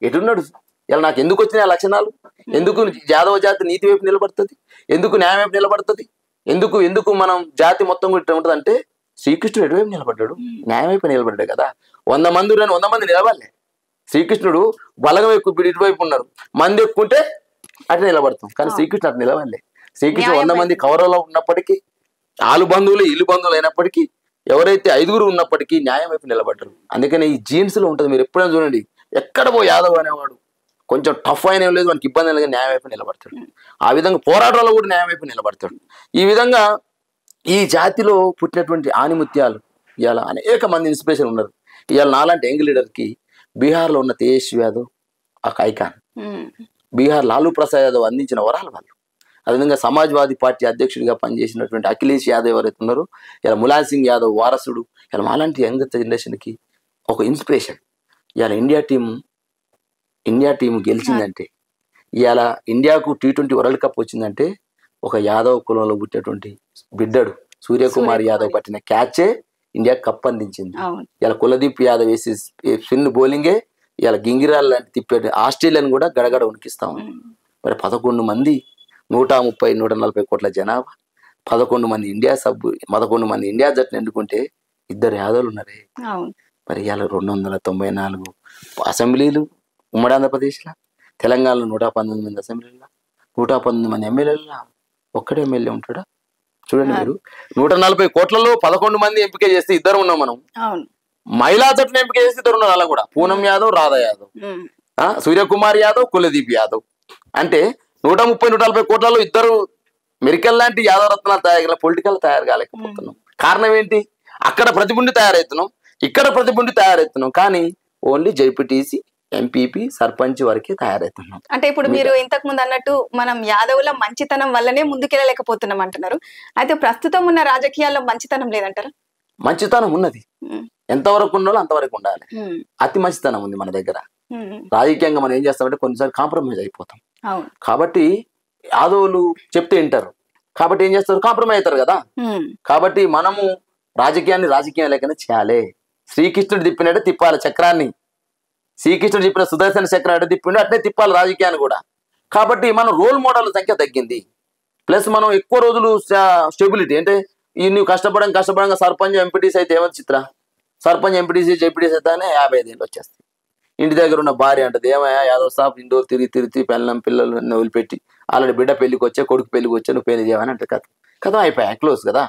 ఎటున్నాడు? ఇలా నాకు ఎందుకు వచ్చినాయి లక్షణాలు? ఎందుకు యాదవ జాతి నీతి వైపు నిలబడుతుంది? ఎందుకు న్యాయం వైపు నిలబడుతుంది? ఎందుకు మనం జాతి మొత్తం కూడా ఉంటుంది అంటే శ్రీకృష్ణుడు ఎటువైపు నిలబడ్డాడు? న్యాయం వైపు నిలబడ్డాడు కదా. 100 మంది 100 మంది నిలబడలే. శ్రీకృష్ణుడు బలగం ఎక్కువ ఇటువైపు ఉన్నారు, మంది ఎక్కుంటే అట్లా నిలబడతాం. కానీ శ్రీకృష్ణుడు అట్లా నిలబడలే. శ్రీకృష్ణుడు 100 మంది కౌరవులో ఉన్నప్పటికీ, ఆలు బంధువులు ఇల్లు బంధువులు అయినప్పటికీ, ఎవరైతే 5గురు ఉన్నప్పటికీ న్యాయం వైపు నిలబడ్డారు. అందుకనే ఈ జీన్స్ లో ఉంటుంది. మీరు ఎప్పుడైనా చూడండి, ఎక్కడ పో యాదవ్ అనేవాడు కొంచెం టఫ్ అయిన లేదు, మనకి ఇబ్బంది లేదు, న్యాయం వైపు నిలబడతాడు. ఆ విధంగా పోరాటాల్లో కూడా న్యాయం వైపు నిలబడతాడు. ఈ విధంగా ఈ జాతిలో పుట్టినటువంటి ఆనిముత్యాలు ఇవాళ అనేక మంది ఇన్స్పిరేషన్ ఉన్నారు. ఇవాళ నాలాంటి యంగ్ లీడర్కి బీహార్లో ఉన్న తేజస్వి యాదవ్ ఒక ఐకాన్. బీహార్ లాలూ ప్రసాద్ యాదవ్ అందించిన వరాలు వాళ్ళు. అదేవిధంగా సమాజ్వాదీ పార్టీ అధ్యక్షుడిగా పనిచేసినటువంటి అఖిలేష్ యాదవ్ ఎవరైతే ఉన్నారో, ఇలా ములాయం సింగ్ యాదవ్ వారసుడు. ఇలా మాలాంటి యంగ్ జనరేషన్కి ఒక ఇన్స్పిరేషన్. ఇవాళ ఇండియా టీం గెలిచిందంటే, ఇవాళ ఇండియాకు T20 వరల్డ్ కప్ వచ్చిందంటే ఒక యాదవ్ కులంలో పుట్టినటువంటి బిడ్డడు సూర్యకుమార్ యాదవ్ పట్టిన క్యాచే ఇండియా కప్ అందించింది. ఇలా కులదీప్ యాదవ్ వేసి స్పిన్ బౌలింగే ఇలా గింగిరాల్ లాంటి తిప్పే ఆస్ట్రేలియాని కూడా గడగడ ఉనికిస్తా ఉంది. మరి 11 మంది 130-140 కోట్ల జనాభా, 11 మంది ఇండియా జట్టును ఎన్నుకుంటే 2 యాదవులు ఉన్నారే. మరి ఇవాళ 294 అసెంబ్లీలు ఉమ్మడి ఆంధ్రప్రదేశ్లో, తెలంగాణలో 119 మంది అసెంబ్లీలో, 119 మంది ఎమ్మెల్యేలలో ఒక్కడే ఎమ్మెల్యే ఉంటాడా? చూడండి మీరు, 140 కోట్లలో 11 మంది ఎంపిక చేస్తే 2 ఉన్నాం మనం. మహిళా జట్టును ఎంపిక చేస్తే 2 ఉన్నారు. అలా కూడా పూనం యాదవ్, రాధా యాదవ్, సూర్యకుమార్ యాదవ్, కులదీప్ యాదవ్. అంటే 130-140 కోట్లలో 2 మెరికల్ లాంటి యాదవ్ రత్నాలు పొలిటికల్ తయారు కాలేకపోతున్నాం. కారణం ఏంటి? అక్కడ ప్రతిబుండి తయారవుతున్నాం, ఇక్కడ ప్రతిబుండి తయారవుతున్నాం. కానీ ఓన్లీ జైపీటీసీ, ఎంపీపీ, సర్పంచ్ వరకే తయారవుతున్నాం. అంటే ఇప్పుడు మీరు ఇంతకు ముందు అన్నట్టు మనం యాదవుల మంచితనం వల్లనే ముందుకెళ్ళలేకపోతున్నాం అంటున్నారు. అయితే ప్రస్తుతం ఉన్న రాజకీయాల్లో మంచితనం లేదంటారా? మంచితనం ఉన్నది. ఎంతవరకు ఉండాలో అంతవరకు ఉండాలి. అతి మంచితనం ఉంది మన దగ్గర. రాజకీయంగా మనం ఏం చేస్తామంటే కొన్నిసార్లు కాంప్రమైజ్ అయిపోతాం. కాబట్టి యాదవులు చెప్తే వింటారు, కాబట్టి ఏం చేస్తారు? కాంప్రమైజ్ అవుతారు కదా. కాబట్టి మనము రాజకీయం లేకనే చేయాలి. శ్రీకృష్ణుడు తిప్పినట్టే తిప్పాలి చక్రాన్ని. శ్రీకృష్ణుడు చెప్పిన సుదర్శన చక్రం అంటే తిప్పిండు, అట్నే తిప్పాలి రాజకీయాన్ని కూడా. కాబట్టి మన రోల్ మోడల్ సంఖ్య తగ్గింది. ప్లస్ మనం ఎక్కువ రోజులు స్టెబిలిటీ అంటే ఈ నువ్వు కష్టపడంగా సర్పంచ్ ఎంపీటీసీ అయితే ఏమో చిత్ర సర్పంచ్ ఎంపీటీసీ జెపీటీసీ అయితే 55 ఏళ్ళు వచ్చేస్తాయి. ఇంటి దగ్గర ఉన్న భార్య అంటది ఏమయ్యా యాదవ్ సాబ్ ఇండో తిరిగి పిల్లలు వదిలిపెట్టి ఆల్రెడీ బిడ్డ పెళ్లికి వచ్చే కొడుకు పెళ్లికి వచ్చే నువ్వు పెళ్లి చేయమని అంటే కథ అయిపోయా క్లోజ్ కదా.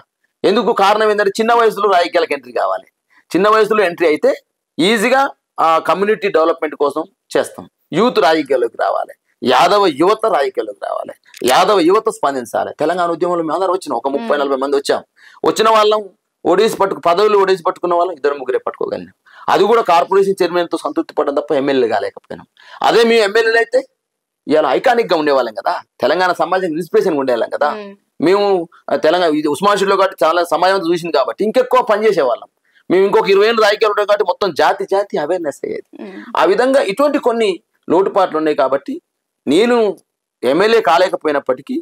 ఎందుకు కారణం ఏంటంటే చిన్న వయసులో రాజకీయాలకు ఎంట్రీ కావాలి. చిన్న వయసులో ఎంట్రీ అయితే ఈజీగా కమ్యూనిటీ డెవలప్మెంట్ కోసం చేస్తాం. యూత్ రాజకీయాల్లోకి రావాలి, యాదవ యువత రాజకీయాల్లోకి రావాలి, యాదవ యువత స్పందించాలి. తెలంగాణ ఉద్యమంలో మేము అందరూ వచ్చినాం, ఒక 30-40 మంది వచ్చాం. వచ్చిన వాళ్ళం పదవులు ఒడేసి పట్టుకున్న వాళ్ళం 2-3 పట్టుకోగలిగినాం. అది కూడా కార్పొరేషన్ చైర్మన్తో సంతృప్తి పడడం తప్ప ఎమ్మెల్యే కాలేకపోయినాం. అదే మీ ఎమ్మెల్యేలు అయితే ఇలా ఐకానిక్ గా ఉండేవాళ్ళం కదా, తెలంగాణ సమాజానికి ఇన్స్పిరేషన్ ఉండేవాళ్ళం కదా. మేము తెలంగాణ ఉస్మానియాలో కాబట్టి చాలా సమాజం చూసింది కాబట్టి ఇంకెక్కువ పనిచేసేవాళ్ళం. మేము ఇంకొక 20 ఏళ్ళు రాజకీయాలు ఉంటాయి కాబట్టి మొత్తం జాతి అవేర్నెస్ అయ్యేది. ఆ విధంగా ఇటువంటి కొన్ని లోటుపాట్లు ఉన్నాయి. కాబట్టి నేను ఎమ్మెల్యే కాలేకపోయినప్పటికీ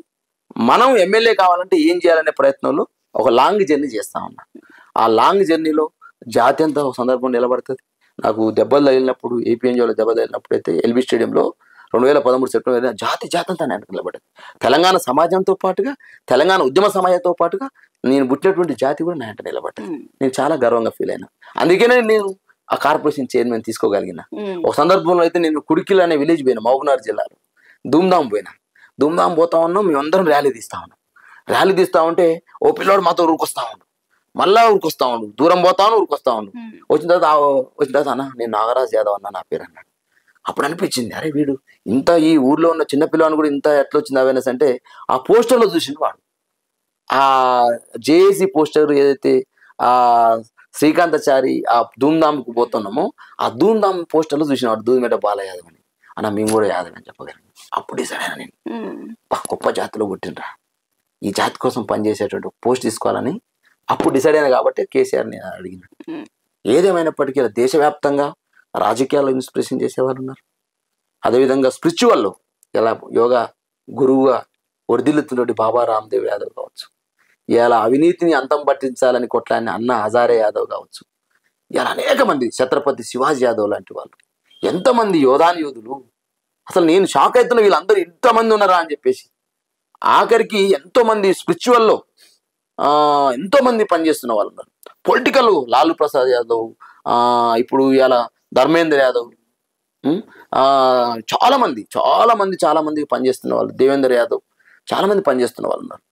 మనం ఎమ్మెల్యే కావాలంటే ఏం చేయాలనే ప్రయత్నంలో ఒక లాంగ్ జర్నీ చేస్తా ఉన్నా. ఆ లాంగ్ జర్నీలో జాతి అంతా ఒక సందర్భం నిలబడుతుంది. నాకు దెబ్బలు తగిలినప్పుడు ఏపీఎన్జిఓలో దెబ్బలు తగిలినప్పుడు అయితే ఎల్బీ స్టేడియంలో 2013 సెప్టెంబర్ జాతి అంతా నేను నిలబడ్డది. తెలంగాణ సమాజంతో పాటుగా తెలంగాణ ఉద్యమ సమాజంతో పాటుగా నేను పుట్టినటువంటి జాతి కూడా నా వెంట నిలబడ్డది. నేను చాలా గర్వంగా ఫీల్ అయినా. అందుకనే నేను ఆ కార్పొరేషన్ చైర్మన్ తీసుకోగలిగిన. ఒక సందర్భంలో అయితే నేను కుడికిల్ అనే విలేజ్ పోయినా, మహబూబ్నగర్ జిల్లాలో ధూమ్ధాం పోతా ఉన్నాం. మేమందరం ర్యాలీ తీస్తా ఉంటే ఓ పిల్లోడు మాతో ఊరికొస్తా ఉండు, మళ్ళా ఊరికొస్తా ఉండు, దూరం పోతాను ఊరికొస్తా ఉండు. వచ్చిన తర్వాత అన్న నేను నాగరాజ్ యాదవ్ అన్న నా పేరు అన్నాడు. అప్పుడు అనిపించింది అరే వీడు ఇంత ఈ ఊర్లో ఉన్న చిన్నపిల్లని కూడా ఇంత ఎట్లా వచ్చింది అవేర్నెస్ అంటే ఆ పోస్టర్లో చూసిండు వాడు. ఆ జేఏసీ పోస్టర్ ఏదైతే ఆ శ్రీకాంతాచారి ఆ ధూమ్ధాంకు పోతున్నామో ఆ ధూమ్ధాం పోస్టర్లో చూసిన వాడు దూదిమేట బాల యాదవ్ అని. అన్న మేము కూడా యాదవ్ అని చెప్పగలను. అప్పుడు డిసైడ్ అయినా నేను గొప్ప జాతిలో పుట్టినరా, ఈ జాతి కోసం పనిచేసేటువంటి పోస్ట్ తీసుకోవాలని అప్పుడు డిసైడ్ అయినా కాబట్టి కేసీఆర్ని అడిగిన. ఏదేమైనప్పటికీ దేశవ్యాప్తంగా రాజకీయాల్లో ఇన్స్పిరేషన్ చేసేవాళ్ళు ఉన్నారు. అదేవిధంగా స్పిరిచువల్లో ఇలా యోగా గురువుగా వర్ధిల్లుతున్నటువంటి బాబా రామ్దేవ్ యాదవ్ కావచ్చు, ఇలా అవినీతిని అంతం పట్టించాలని కొట్లాడిన అన్న హజారే యాదవ్ కావచ్చు, ఇలా అనేక మంది ఛత్రపతి శివాజీ యాదవ్ లాంటి వాళ్ళు ఎంతమంది యోధులు. అసలు నేను షాక్ అవుతున్నా వీళ్ళందరూ ఇంతమంది ఉన్నారా అని చెప్పేసి. ఆఖరికి ఎంతోమంది స్పిరిచువల్లో ఎంతోమంది పనిచేస్తున్న వాళ్ళు ఉన్నారు. పొలిటికల్ లాలూ ప్రసాద్ యాదవ్, ఇప్పుడు ఇలా ధర్మేంద్ర యాదవ్, చాలా మంది పనిచేస్తున్న వాళ్ళు, దేవేందర్ యాదవ్, చాలా మంది పనిచేస్తున్న వాళ్ళు ఉన్నారు.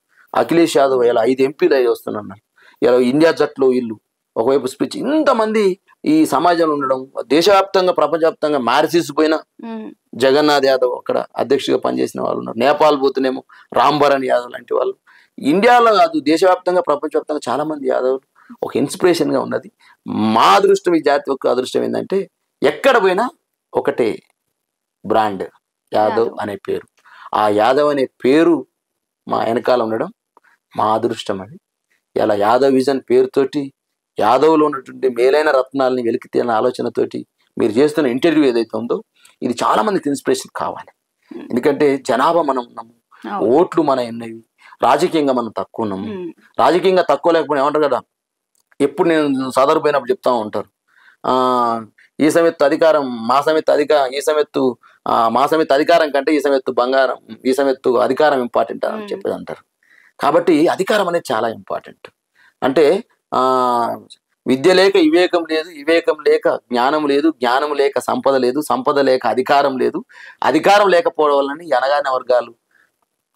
అఖిలేష్ యాదవ్ ఇలా 5 ఎంపీలు అయ్యి వస్తున్నారు. ఇలా ఇండియా జట్లో వీళ్ళు ఒకవైపు స్పీచ్, ఇంతమంది ఈ సమాజంలో ఉండడం. దేశవ్యాప్తంగా ప్రపంచవ్యాప్తంగా మ్యారసిస్ పోయిన జగన్నాథ్ యాదవ్ అక్కడ అధ్యక్షుడిగా పనిచేసిన వాళ్ళు ఉన్నారు. నేపాల్ పోతేనేమో రాంభరణ్ యాదవ్ లాంటి వాళ్ళు. ఇండియాలో కాదు దేశవ్యాప్తంగా ప్రపంచవ్యాప్తంగా చాలా మంది యాదవ్లు ఒక ఇన్స్పిరేషన్ గా ఉన్నది. మా అదృష్టం, ఈ జాతి యొక్క అదృష్టం ఏంటంటే ఎక్కడ పోయినా ఒకటే బ్రాండ్ యాదవ్ అనే పేరు. ఆ యాదవ్ అనే పేరు మా వెనకాల ఉండడం మా అదృష్టం. అది ఇలా యాదవ్ విజన్ పేరుతోటి యాదవ్లో ఉన్నటువంటి మేలైన రత్నాలని వెలికితే అనే ఆలోచనతోటి మీరు చేస్తున్న ఇంటర్వ్యూ ఏదైతే ఉందో ఇది చాలా మందికి ఇన్స్పిరేషన్ కావాలి. ఎందుకంటే జనాభా మనం ఉన్నాము, ఓట్లు మన ఉన్నవి, రాజకీయంగా మనం తక్కువ ఉన్నాము. రాజకీయంగా తక్కువ లేకపోయినా ఏమంటారు కదా, ఎప్పుడు నేను సదరుపోయినప్పుడు చెప్తా ఉంటారు, ఈ సమెత్తు అధికారం మా సమెత్తు మా సమెత్తు అధికారం కంటే ఈ సమెత్తు బంగారం, ఈ సమెత్తు అధికారం ఇంపార్టెంట్ అని చెప్పేది అంటారు. కాబట్టి అధికారం అనేది చాలా ఇంపార్టెంట్. అంటే విద్య లేక వివేకం లేదు, వివేకం లేక జ్ఞానం లేదు, జ్ఞానం లేక సంపద లేదు, సంపద లేక అధికారం లేదు, అధికారం లేకపోవడం వల్లని అనగానే వర్గాలు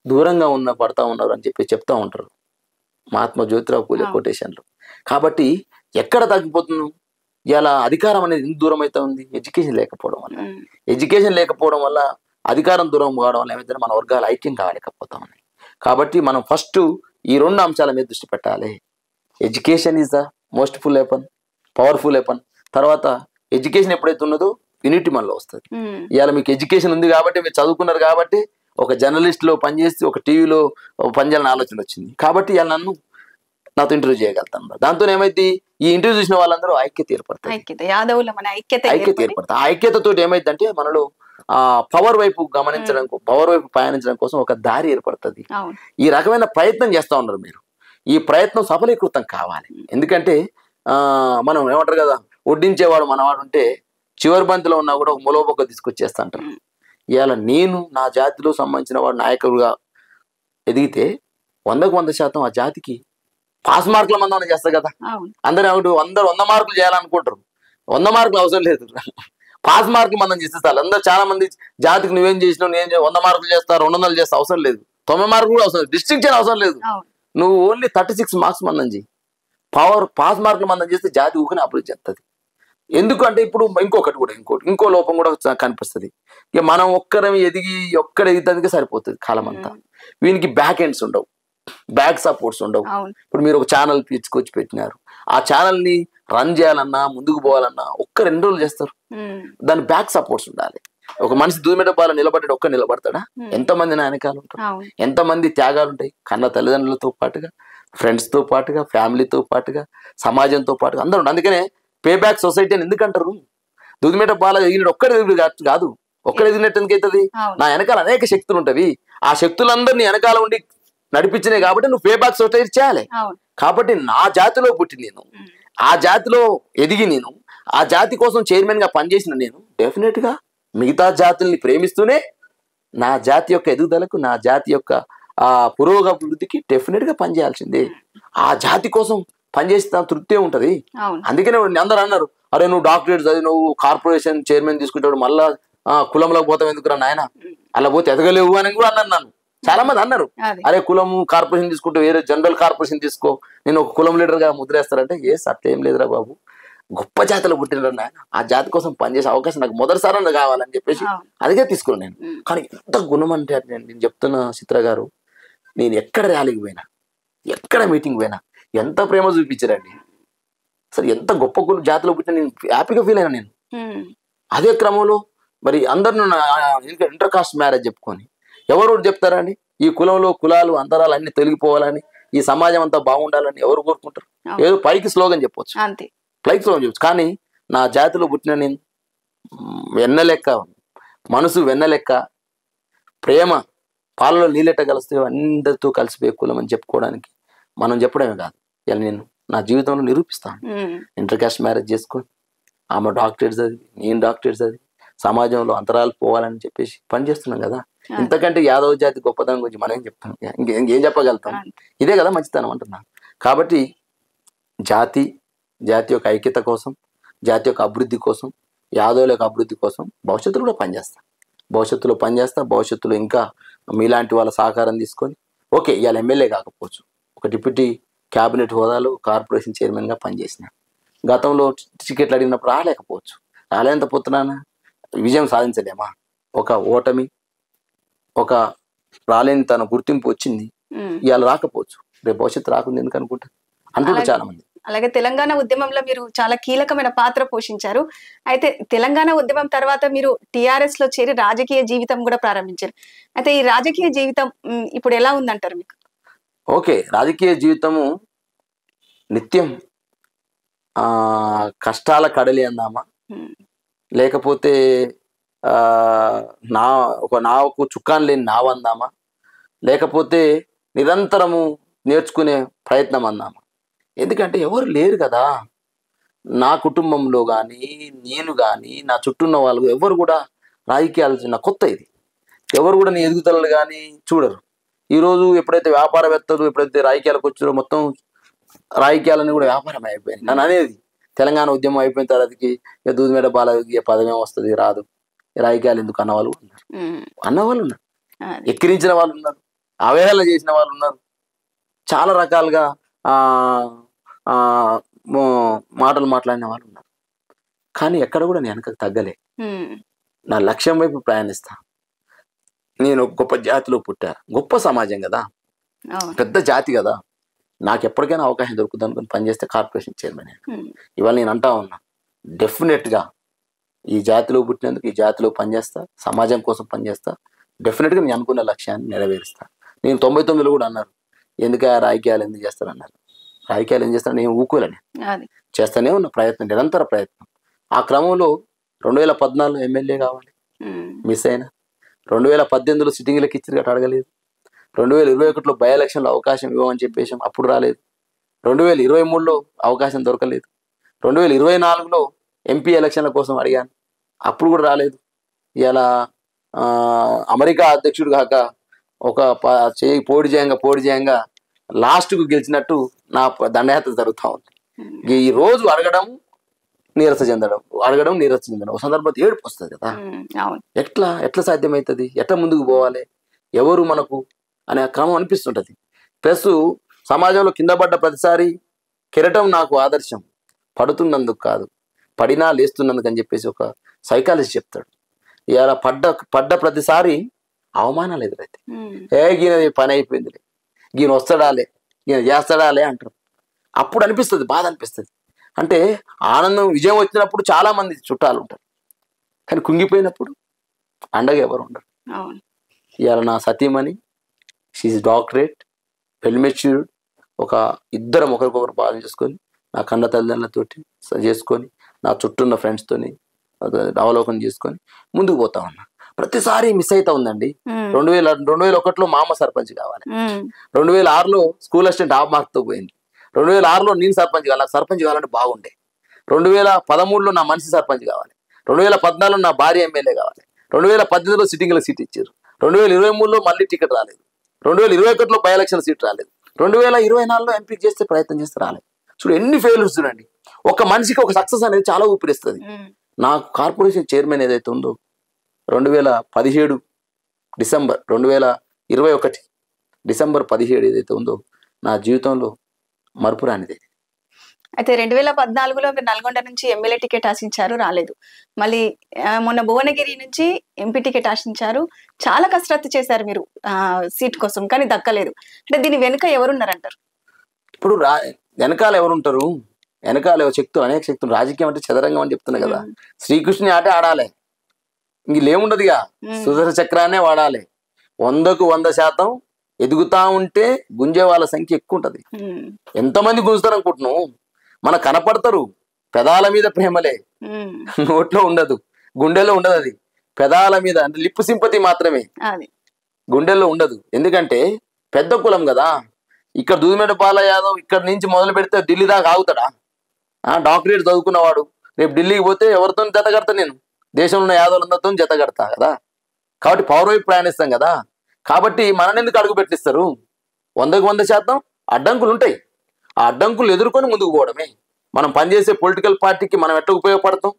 దూరంగా పడతా ఉన్నారు అని చెప్పి చెప్తా ఉంటారు మహాత్మా జ్యోతిరావు పూలే కొటేషన్లు. కాబట్టి ఎక్కడ తగ్గిపోతున్నాం ఇలా అధికారం అనేది ఎంత దూరం అయితే ఉంది, ఎడ్యుకేషన్ లేకపోవడం వల్ల అధికారం దూరం కావడం వల్ల ఏమైతే మన వర్గాలు ఐక్యం కాలేకపోతా ఉన్నాయి. కాబట్టి మనం ఫస్ట్ ఈ 2 అంశాల మీద దృష్టి పెట్టాలి. Education is the most powerful weapon. తర్వాత ఎడ్యుకేషన్ ఎప్పుడైతే ఉన్నదో యూనిటీ మనలో వస్తుంది. ఇవాళ మీకు ఎడ్యుకేషన్ ఉంది కాబట్టి మీరు చదువుకున్నారు కాబట్టి ఒక జర్నలిస్ట్లో పనిచేసి ఒక టీవీలో పనిచేయాలని ఆలోచన వచ్చింది కాబట్టి ఇవాళ నాతో ఇంటర్వ్యూ చేయగలుగుతాను. దాంతో ఏమైంది, ఈ ఇంటర్వ్యూ చూసిన వాళ్ళందరూ ఐక్యత ఏర్పడతారు. ఆ ఐక్యతతో ఏమైందంటే మనలో పవర్ వైపు పవర్ వైపు పయనించడం కోసం ఒక దారి ఏర్పడుతుంది. ఈ రకమైన ప్రయత్నం చేస్తూ ఉన్నారు మీరు. ఈ ప్రయత్నం సఫలీకృతం కావాలి. ఎందుకంటే మనం ఏమంటారు కదా, వడ్డించేవాడు మనవాడు ఉంటే చివరి బంతిలో ఉన్నా కూడా ఒక మూలబొక్క తీసుకొచ్చేస్తా అంటారు. ఇవాళ నేను నా జాతిలో సంబంధించిన వాడు నాయకుడుగా ఎదిగితే 100% ఆ జాతికి పాస్ మార్కుల మందం చేస్తారు కదా. అందరూ అందరూ 100 మార్కులు చేయాలనుకుంటారు. 100 మార్కులు అవసరం లేదు, పాస్ మార్కులు మనం చేసేస్తారు. అందరూ చాలా మంది జాతికి నువ్వేం చేసినావు, నేను 100 మార్కులు చేస్తా, 200 చేస్తా, అవసరం లేదు. 90 మార్కులు కూడా అవసరం లేదు, డిస్ట్రిక్షన్ అవసరం లేదు. నువ్వు ఓన్లీ 36 మార్క్స్ మందం చేయి. పాస్ మార్కులు మందం చేస్తే జాతి ఊకనే అభివృద్ధి చెప్తుంది. ఎందుకంటే ఇప్పుడు ఇంకొకటి కూడా ఇంకో లోపం కూడా కనిపిస్తుంది. ఇక మనం ఒక్కరం ఎదిగితే సరిపోతుంది కాలం అంతా. వీనికి బ్యాక్ ఎండ్స్ ఉండవు, బ్యాక్ సపోర్ట్స్ ఉండవు. ఇప్పుడు మీరు ఒక ఛానల్ తీసుకొచ్చి పెట్టినారు, ఆ ఛానల్ ని రన్ చేయాలన్నా ముందుకు పోవాలన్నా 1-2 రోజులు చేస్తారు. దాని బ్యాక్ సపోర్ట్స్ ఉండాలి. ఒక మనిషి దూదిమెట బాల నిలబడ్డాడు, ఒక్క నిలబడతాడా? ఎంతమంది నాయనకాలు ఉంటారు, ఎంతమంది త్యాగాలు ఉంటాయి. కన్న తల్లిదండ్రులతో పాటుగా, ఫ్రెండ్స్ తో పాటుగా, ఫ్యామిలీతో పాటుగా, సమాజంతో పాటుగా అందరూ. అందుకనే పే బ్యాక్ సొసైటీ అని ఎందుకంటారు? దూదిమెట బాల ఎగినట్టు ఒక్కడే కాదు, ఒక్కడే ఎదిగినట్టు ఎందుకైతుంది? నా వెనకాల అనేక శక్తులు ఉంటవి. ఆ శక్తులందరినీ వెనకాల ఉండి నడిపించినాయి కాబట్టి నువ్వు పే బ్యాక్ సొసైటీ చేయాలి. కాబట్టి నా జాతిలో పుట్టి నేను, ఆ జాతిలో ఎదిగి నేను, ఆ జాతి కోసం చైర్మన్ గా పనిచేసిన నేను డెఫినెట్ గా మిగతా జాతుల్ని ప్రేమిస్తూనే నా జాతి యొక్క ఎదుగుదలకు, నా జాతి యొక్క పురోగభివృద్ధికి డెఫినెట్ గా పనిచేయాల్సిందే. ఆ జాతి కోసం పనిచేస్తే తృప్తే ఉంటది. అందుకనే అందరూ అన్నారు, అరే నువ్వు డాక్టరేట్ చదివి నువ్వు కార్పొరేషన్ చైర్మన్ తీసుకుంటాడు, మళ్ళా కులంలోకి పోతావు ఎందుకురా నాయన, అలా పోతే ఎదగలేవు అని కూడా అన్నారు. నన్ను చాలా మంది అన్నారు, అరే కులము కార్పొరేషన్ తీసుకుంటే వేరే జనరల్ కార్పొరేషన్ తీసుకో, నేను ఒక కులం లీడర్ గా ముద్రేస్తారంటే అట్లా ఏం లేదురా బాబు, గొప్ప జాతిలో పుట్టిన నాయన, ఆ జాతి కోసం పనిచేసే అవకాశం నాకు మొదటిసారి కావాలని చెప్పేసి అదిగే తీసుకున్నాను నేను. కానీ ఎంత గుణం అంటే నేను చెప్తున్న చిత్ర గారు, నేను ఎక్కడ ర్యాలీకి పోయినా, ఎక్కడ మీటింగ్ పోయినా ఎంత ప్రేమ చూపించారండి. అసలు ఎంత గొప్ప జాతిలో పుట్టిన నేను హ్యాపీగా ఫీల్ అయినా నేను. అదే క్రమంలో మరి అందరు ఇంటర్ కాస్ట్ మ్యారేజ్ చెప్పుకొని ఎవరు చెప్తారా అండి? ఈ కులంలో కులాలు అంతరాలు అన్ని తొలగిపోవాలని, ఈ సమాజం అంతా బాగుండాలని ఎవరు కోరుకుంటారు? ఏదో పైకి స్లోగన్ చెప్పొచ్చు, పైకి స్లోగన్ చెప్పొచ్చు. కానీ నా జాతిలో పుట్టిన నేను వెన్నలెక్క, మనసు వెన్నలెక్క, ప్రేమ పాలలో నీళ్ళెట్ట కలిస్తే అందరితో కలిసిపోయే కులం అని చెప్పుకోవడానికి మనం చెప్పడమే కాదు, ఇలా నేను నా జీవితంలో నిరూపిస్తాను. ఇంటర్ కాస్ట్ మ్యారేజ్ చేసుకొని ఆమె డాక్టరేట్ చదివి, నేను డాక్టరేట్ చదివి సమాజంలో అంతరాలు పోవాలని చెప్పేసి పనిచేస్తున్నాం కదా. ఇంతకంటే యాదవ జాతి గొప్పతనం గురించి మనం ఏం చెప్తాం, ఇంకేం చెప్పగలుగుతాం? ఇదే కదా మంచితనం అంటున్నా. కాబట్టి జాతి యొక్క ఐక్యత కోసం, జాతి యొక్క అభివృద్ధి కోసం, యాదవుల యొక్క అభివృద్ధి కోసం భవిష్యత్తులో కూడా పనిచేస్తా. భవిష్యత్తులో ఇంకా మీలాంటి వాళ్ళ సహకారం తీసుకొని, ఓకే ఇవాళ ఎమ్మెల్యే కాకపోవచ్చు, ఒక డిప్యూటీ క్యాబినెట్ హోదాలో కార్పొరేషన్ చైర్మన్ గా పనిచేసిన, గతంలో టికెట్లు అడిగినప్పుడు రాలేంత పోతున్నానా, విజయం సాధించలేమా? ఒక ఓటమి, ఒక రాలేని తన గుర్తింపు వచ్చింది, ఇవాళ రాకపోవచ్చు, రేపు భవిష్యత్తు రాకుండా ఎందుకు అంటుంటారు చాలా మంది. అలాగే తెలంగాణ ఉద్యమంలో మీరు చాలా కీలకమైన పాత్ర పోషించారు. అయితే తెలంగాణ ఉద్యమం తర్వాత మీరు టిఆర్ఎస్ లో చేరి రాజకీయ జీవితం కూడా ప్రారంభించారు. అయితే ఈ రాజకీయ జీవితం ఇప్పుడు ఎలా ఉందంటారు మీకు? ఓకే, రాజకీయ జీవితము నిత్యం కష్టాల కడలి అందామా, లేకపోతే నావకు చుక్కాను లేని నావ అందామా, లేకపోతే నిరంతరము నేర్చుకునే ప్రయత్నం అందామా? ఎందుకంటే ఎవరు లేరు కదా నా కుటుంబంలో కానీ, నేను కానీ, నా చుట్టూన్న వాళ్ళు ఎవరు కూడా రాజకీయాలు చిన్న కొత్త, ఇది ఎవరు కూడా నీ ఎదుగుదలలు కానీ చూడరు. ఈరోజు ఎప్పుడైతే వ్యాపారవేత్తలు ఎప్పుడైతే రాజకీయాలకు వచ్చారో మొత్తం రాజకీయాలన్నీ కూడా వ్యాపారం అయిపోయింది. నన్ను అనేది తెలంగాణ ఉద్యమం అయిపోయిన తర్వాతకి దూదిమెట బాలయ్య పదమే వస్తుంది, రాదు, రాజకీయాలు ఎందుకు అన్నవాళ్ళు ఉన్నారు, ఎక్కిరించిన వాళ్ళు ఉన్నారు, అవహేళన చేసిన వాళ్ళు ఉన్నారు, చాలా రకాలుగా మాటలు మాట్లాడిన వాళ్ళు ఉన్నారు. కానీ ఎక్కడ కూడా నేను వెనకకు తగ్గలే, నా లక్ష్యం వైపు ప్రయాణిస్తా. నేను గొప్ప జాతిలో పుట్టా, గొప్ప సమాజం కదా, పెద్ద జాతి కదా, నాకు ఎప్పటికైనా అవకాశం దొరుకుతుంది అనుకుని పనిచేస్తే కార్పొరేషన్ చైర్మన్. ఇవాళ నేను అంటా ఉన్నా, డెఫినెట్ గా ఈ జాతిలో పుట్టినందుకు ఈ జాతిలో పనిచేస్తా, సమాజం కోసం పనిచేస్తా, డెఫినెట్ గా నేను అనుకున్న లక్ష్యాన్ని నెరవేరుస్తా. నేను 99లో కూడా అన్నారు, ఎందుకు రాజకీయాలు ఎందుకు చేస్తారన్నారు. రాజకీయాలు ఏం చేస్తాను, నేను ఊకోలేని చేస్తానే ఉన్న ప్రయత్నం, నిరంతర ప్రయత్నం. ఆ క్రమంలో 2014 ఎమ్మెల్యే కావాలి, మిస్ అయినా. 2018లో సిట్టింగ్లకు ఇచ్చి గట్ట అడగలేదు. 2021లో బై ఎలక్షన్లో అవకాశం ఇవ్వమని చెప్పేసాం, అప్పుడు రాలేదు. 2023లో అవకాశం దొరకలేదు. 2024లో ఎంపీ ఎలక్షన్ల కోసం అడిగాను, అప్పుడు కూడా రాలేదు. ఇలా అమెరికా అధ్యక్షుడు కాక ఒక పోటీ చేయంగా లాస్ట్కు గెలిచినట్టు నా దండయాత్ర జరుగుతూ ఉంది. ఈ రోజు అడగడం నీరస చెందడం ఒక సందర్భంలో ఏడుపు వస్తుంది కదా. ఎట్లా సాధ్యమవుతుంది? ఎట్లా ముందుకు పోవాలి? ఎవరు మనకు అనే క్రమం అనిపిస్తుంటది. ప్లస్ సమాజంలో కింద పడ్డ ప్రతిసారి కెరటం నాకు ఆదర్శం, పడుతున్నందుకు కాదు పడినా లేస్తున్నందుకు అని చెప్పేసి ఒక సైకాలజిస్ట్ చెప్తాడు. ఇలా పడ్డ ప్రతిసారి అవమానాలు ఎదురైతే ఈయన పని అయిపోయిందిలే, ఈయన వస్తాడాలే, ఈయన చేస్తాడాలే అంటారు. అప్పుడు అనిపిస్తుంది, బాధ అనిపిస్తుంది. అంటే ఆనందం విజయం వచ్చినప్పుడు చాలా మంది చుట్టాలు ఉంటారు, కానీ కుంగిపోయినప్పుడు అండగా ఎవరు ఉండరు. ఇవాళ నా సతీమణి, షీఈ్ డాక్టరేట్, వెల్ మెచ్యూర్డ్, ఒక ఇద్దరం ఒకరికొకరు బాగా చేసుకొని నా కన్న తల్లిదండ్రులతోటి చేసుకొని నా చుట్టూన్న ఫ్రెండ్స్తోని అవలోకనం చేసుకొని ముందుకు పోతా ఉన్నా. ప్రతిసారి మిస్ అవుతా ఉందండి. 2001లో మా అమ్మ సర్పంచ్ కావాలి, 2006లో స్కూల్ అసిస్టెంట్ హాఫ్ మార్క్తో పోయింది, 2006లో నేను సర్పంచ్ కావాలి, సర్పంచ్ కావాలంటే బాగుండే, 2013లో నా మనిషి సర్పంచ్ కావాలి, 2014లో నా భార్య ఎమ్మెల్యే కావాలి, 2018లో సిట్టింగ్లకు సీట్ ఇచ్చారు, 2023లో మళ్ళీ టికెట్ రాలేదు, 2021లో బై ఎలక్షన్ సీట్ రాలేదు, 2024లో ఎంపీ చేస్తే ప్రయత్నం చేస్తే రాలేదు. చూడు ఎన్ని ఫెయిల్యూర్స్ చూడండి. ఒక మనిషికి ఒక సక్సెస్ అనేది చాలా ఊపిరిస్తుంది. నాకు కార్పొరేషన్ చైర్మన్ ఏదైతే ఉందో 2017 డిసెంబర్ 2021 డిసెంబర్ 17 ఏదైతే ఉందో నా జీవితంలో మరుపురానిదే. అయితే 2014లో మీరు నల్గొండ నుంచి ఎమ్మెల్యే టికెట్ ఆశించారు, రాలేదు. మళ్ళీ మొన్న భువనగిరి నుంచి ఎంపీ టికెట్ ఆశించారు, చాలా కసరత్తు చేశారు మీరు సీట్ కోసం, కానీ దక్కలేదు. అంటే దీని వెనుక ఎవరున్నారంటారు? ఇప్పుడు వెనకాల ఎవరుంటారు? వెనకాల శక్తులు, అనేక శక్తులు. రాజకీయం అంటే చదరంగం అని చెప్తున్నా కదా. శ్రీకృష్ణుని ఆటే ఆడాలి, ఇంకేముండదుగా, సుదర్శన చక్రాన్నే వాడాలి. 100కు 100% ఎదుగుతా ఉంటే గుంజే వాళ్ళ సంఖ్య ఎక్కువ ఉంటది. ఎంతమంది గుంజుతారు అనుకుంటున్నావు? మన కనపడతారు, పెదాల మీద ప్రేమలే, నోట్లో ఉండదు, గుండెల్లో ఉండదు. అది పెదాల మీద అంటే లిప్ సింపతి మాత్రమే, గుండెల్లో ఉండదు. ఎందుకంటే పెద్ద కులం కదా. ఇక్కడ దూదిమేట బాల యాదవ్ ఇక్కడ నుంచి మొదలు పెడితే ఢిల్లీ దాకా ఆగుతాడా? డాక్టరేట్ చదువుకున్నవాడు రేపు ఢిల్లీకి పోతే ఎవరితో జత కడతా? నేను దేశంలో ఉన్న యాదవులందరితో జత కడతా కదా. కాబట్టి పవర్ వైపు ప్రయాణిస్తాం కదా. కాబట్టి మనని ఎందుకు అడుగు పెట్టిస్తారు? 100కు 100% అడ్డంకులు ఉంటాయి. ఆ అడ్డంకులు ఎదుర్కొని ముందుకు పోవడమే. మనం పనిచేసే పొలిటికల్ పార్టీకి మనం ఎట్లా ఉపయోగపడతాం,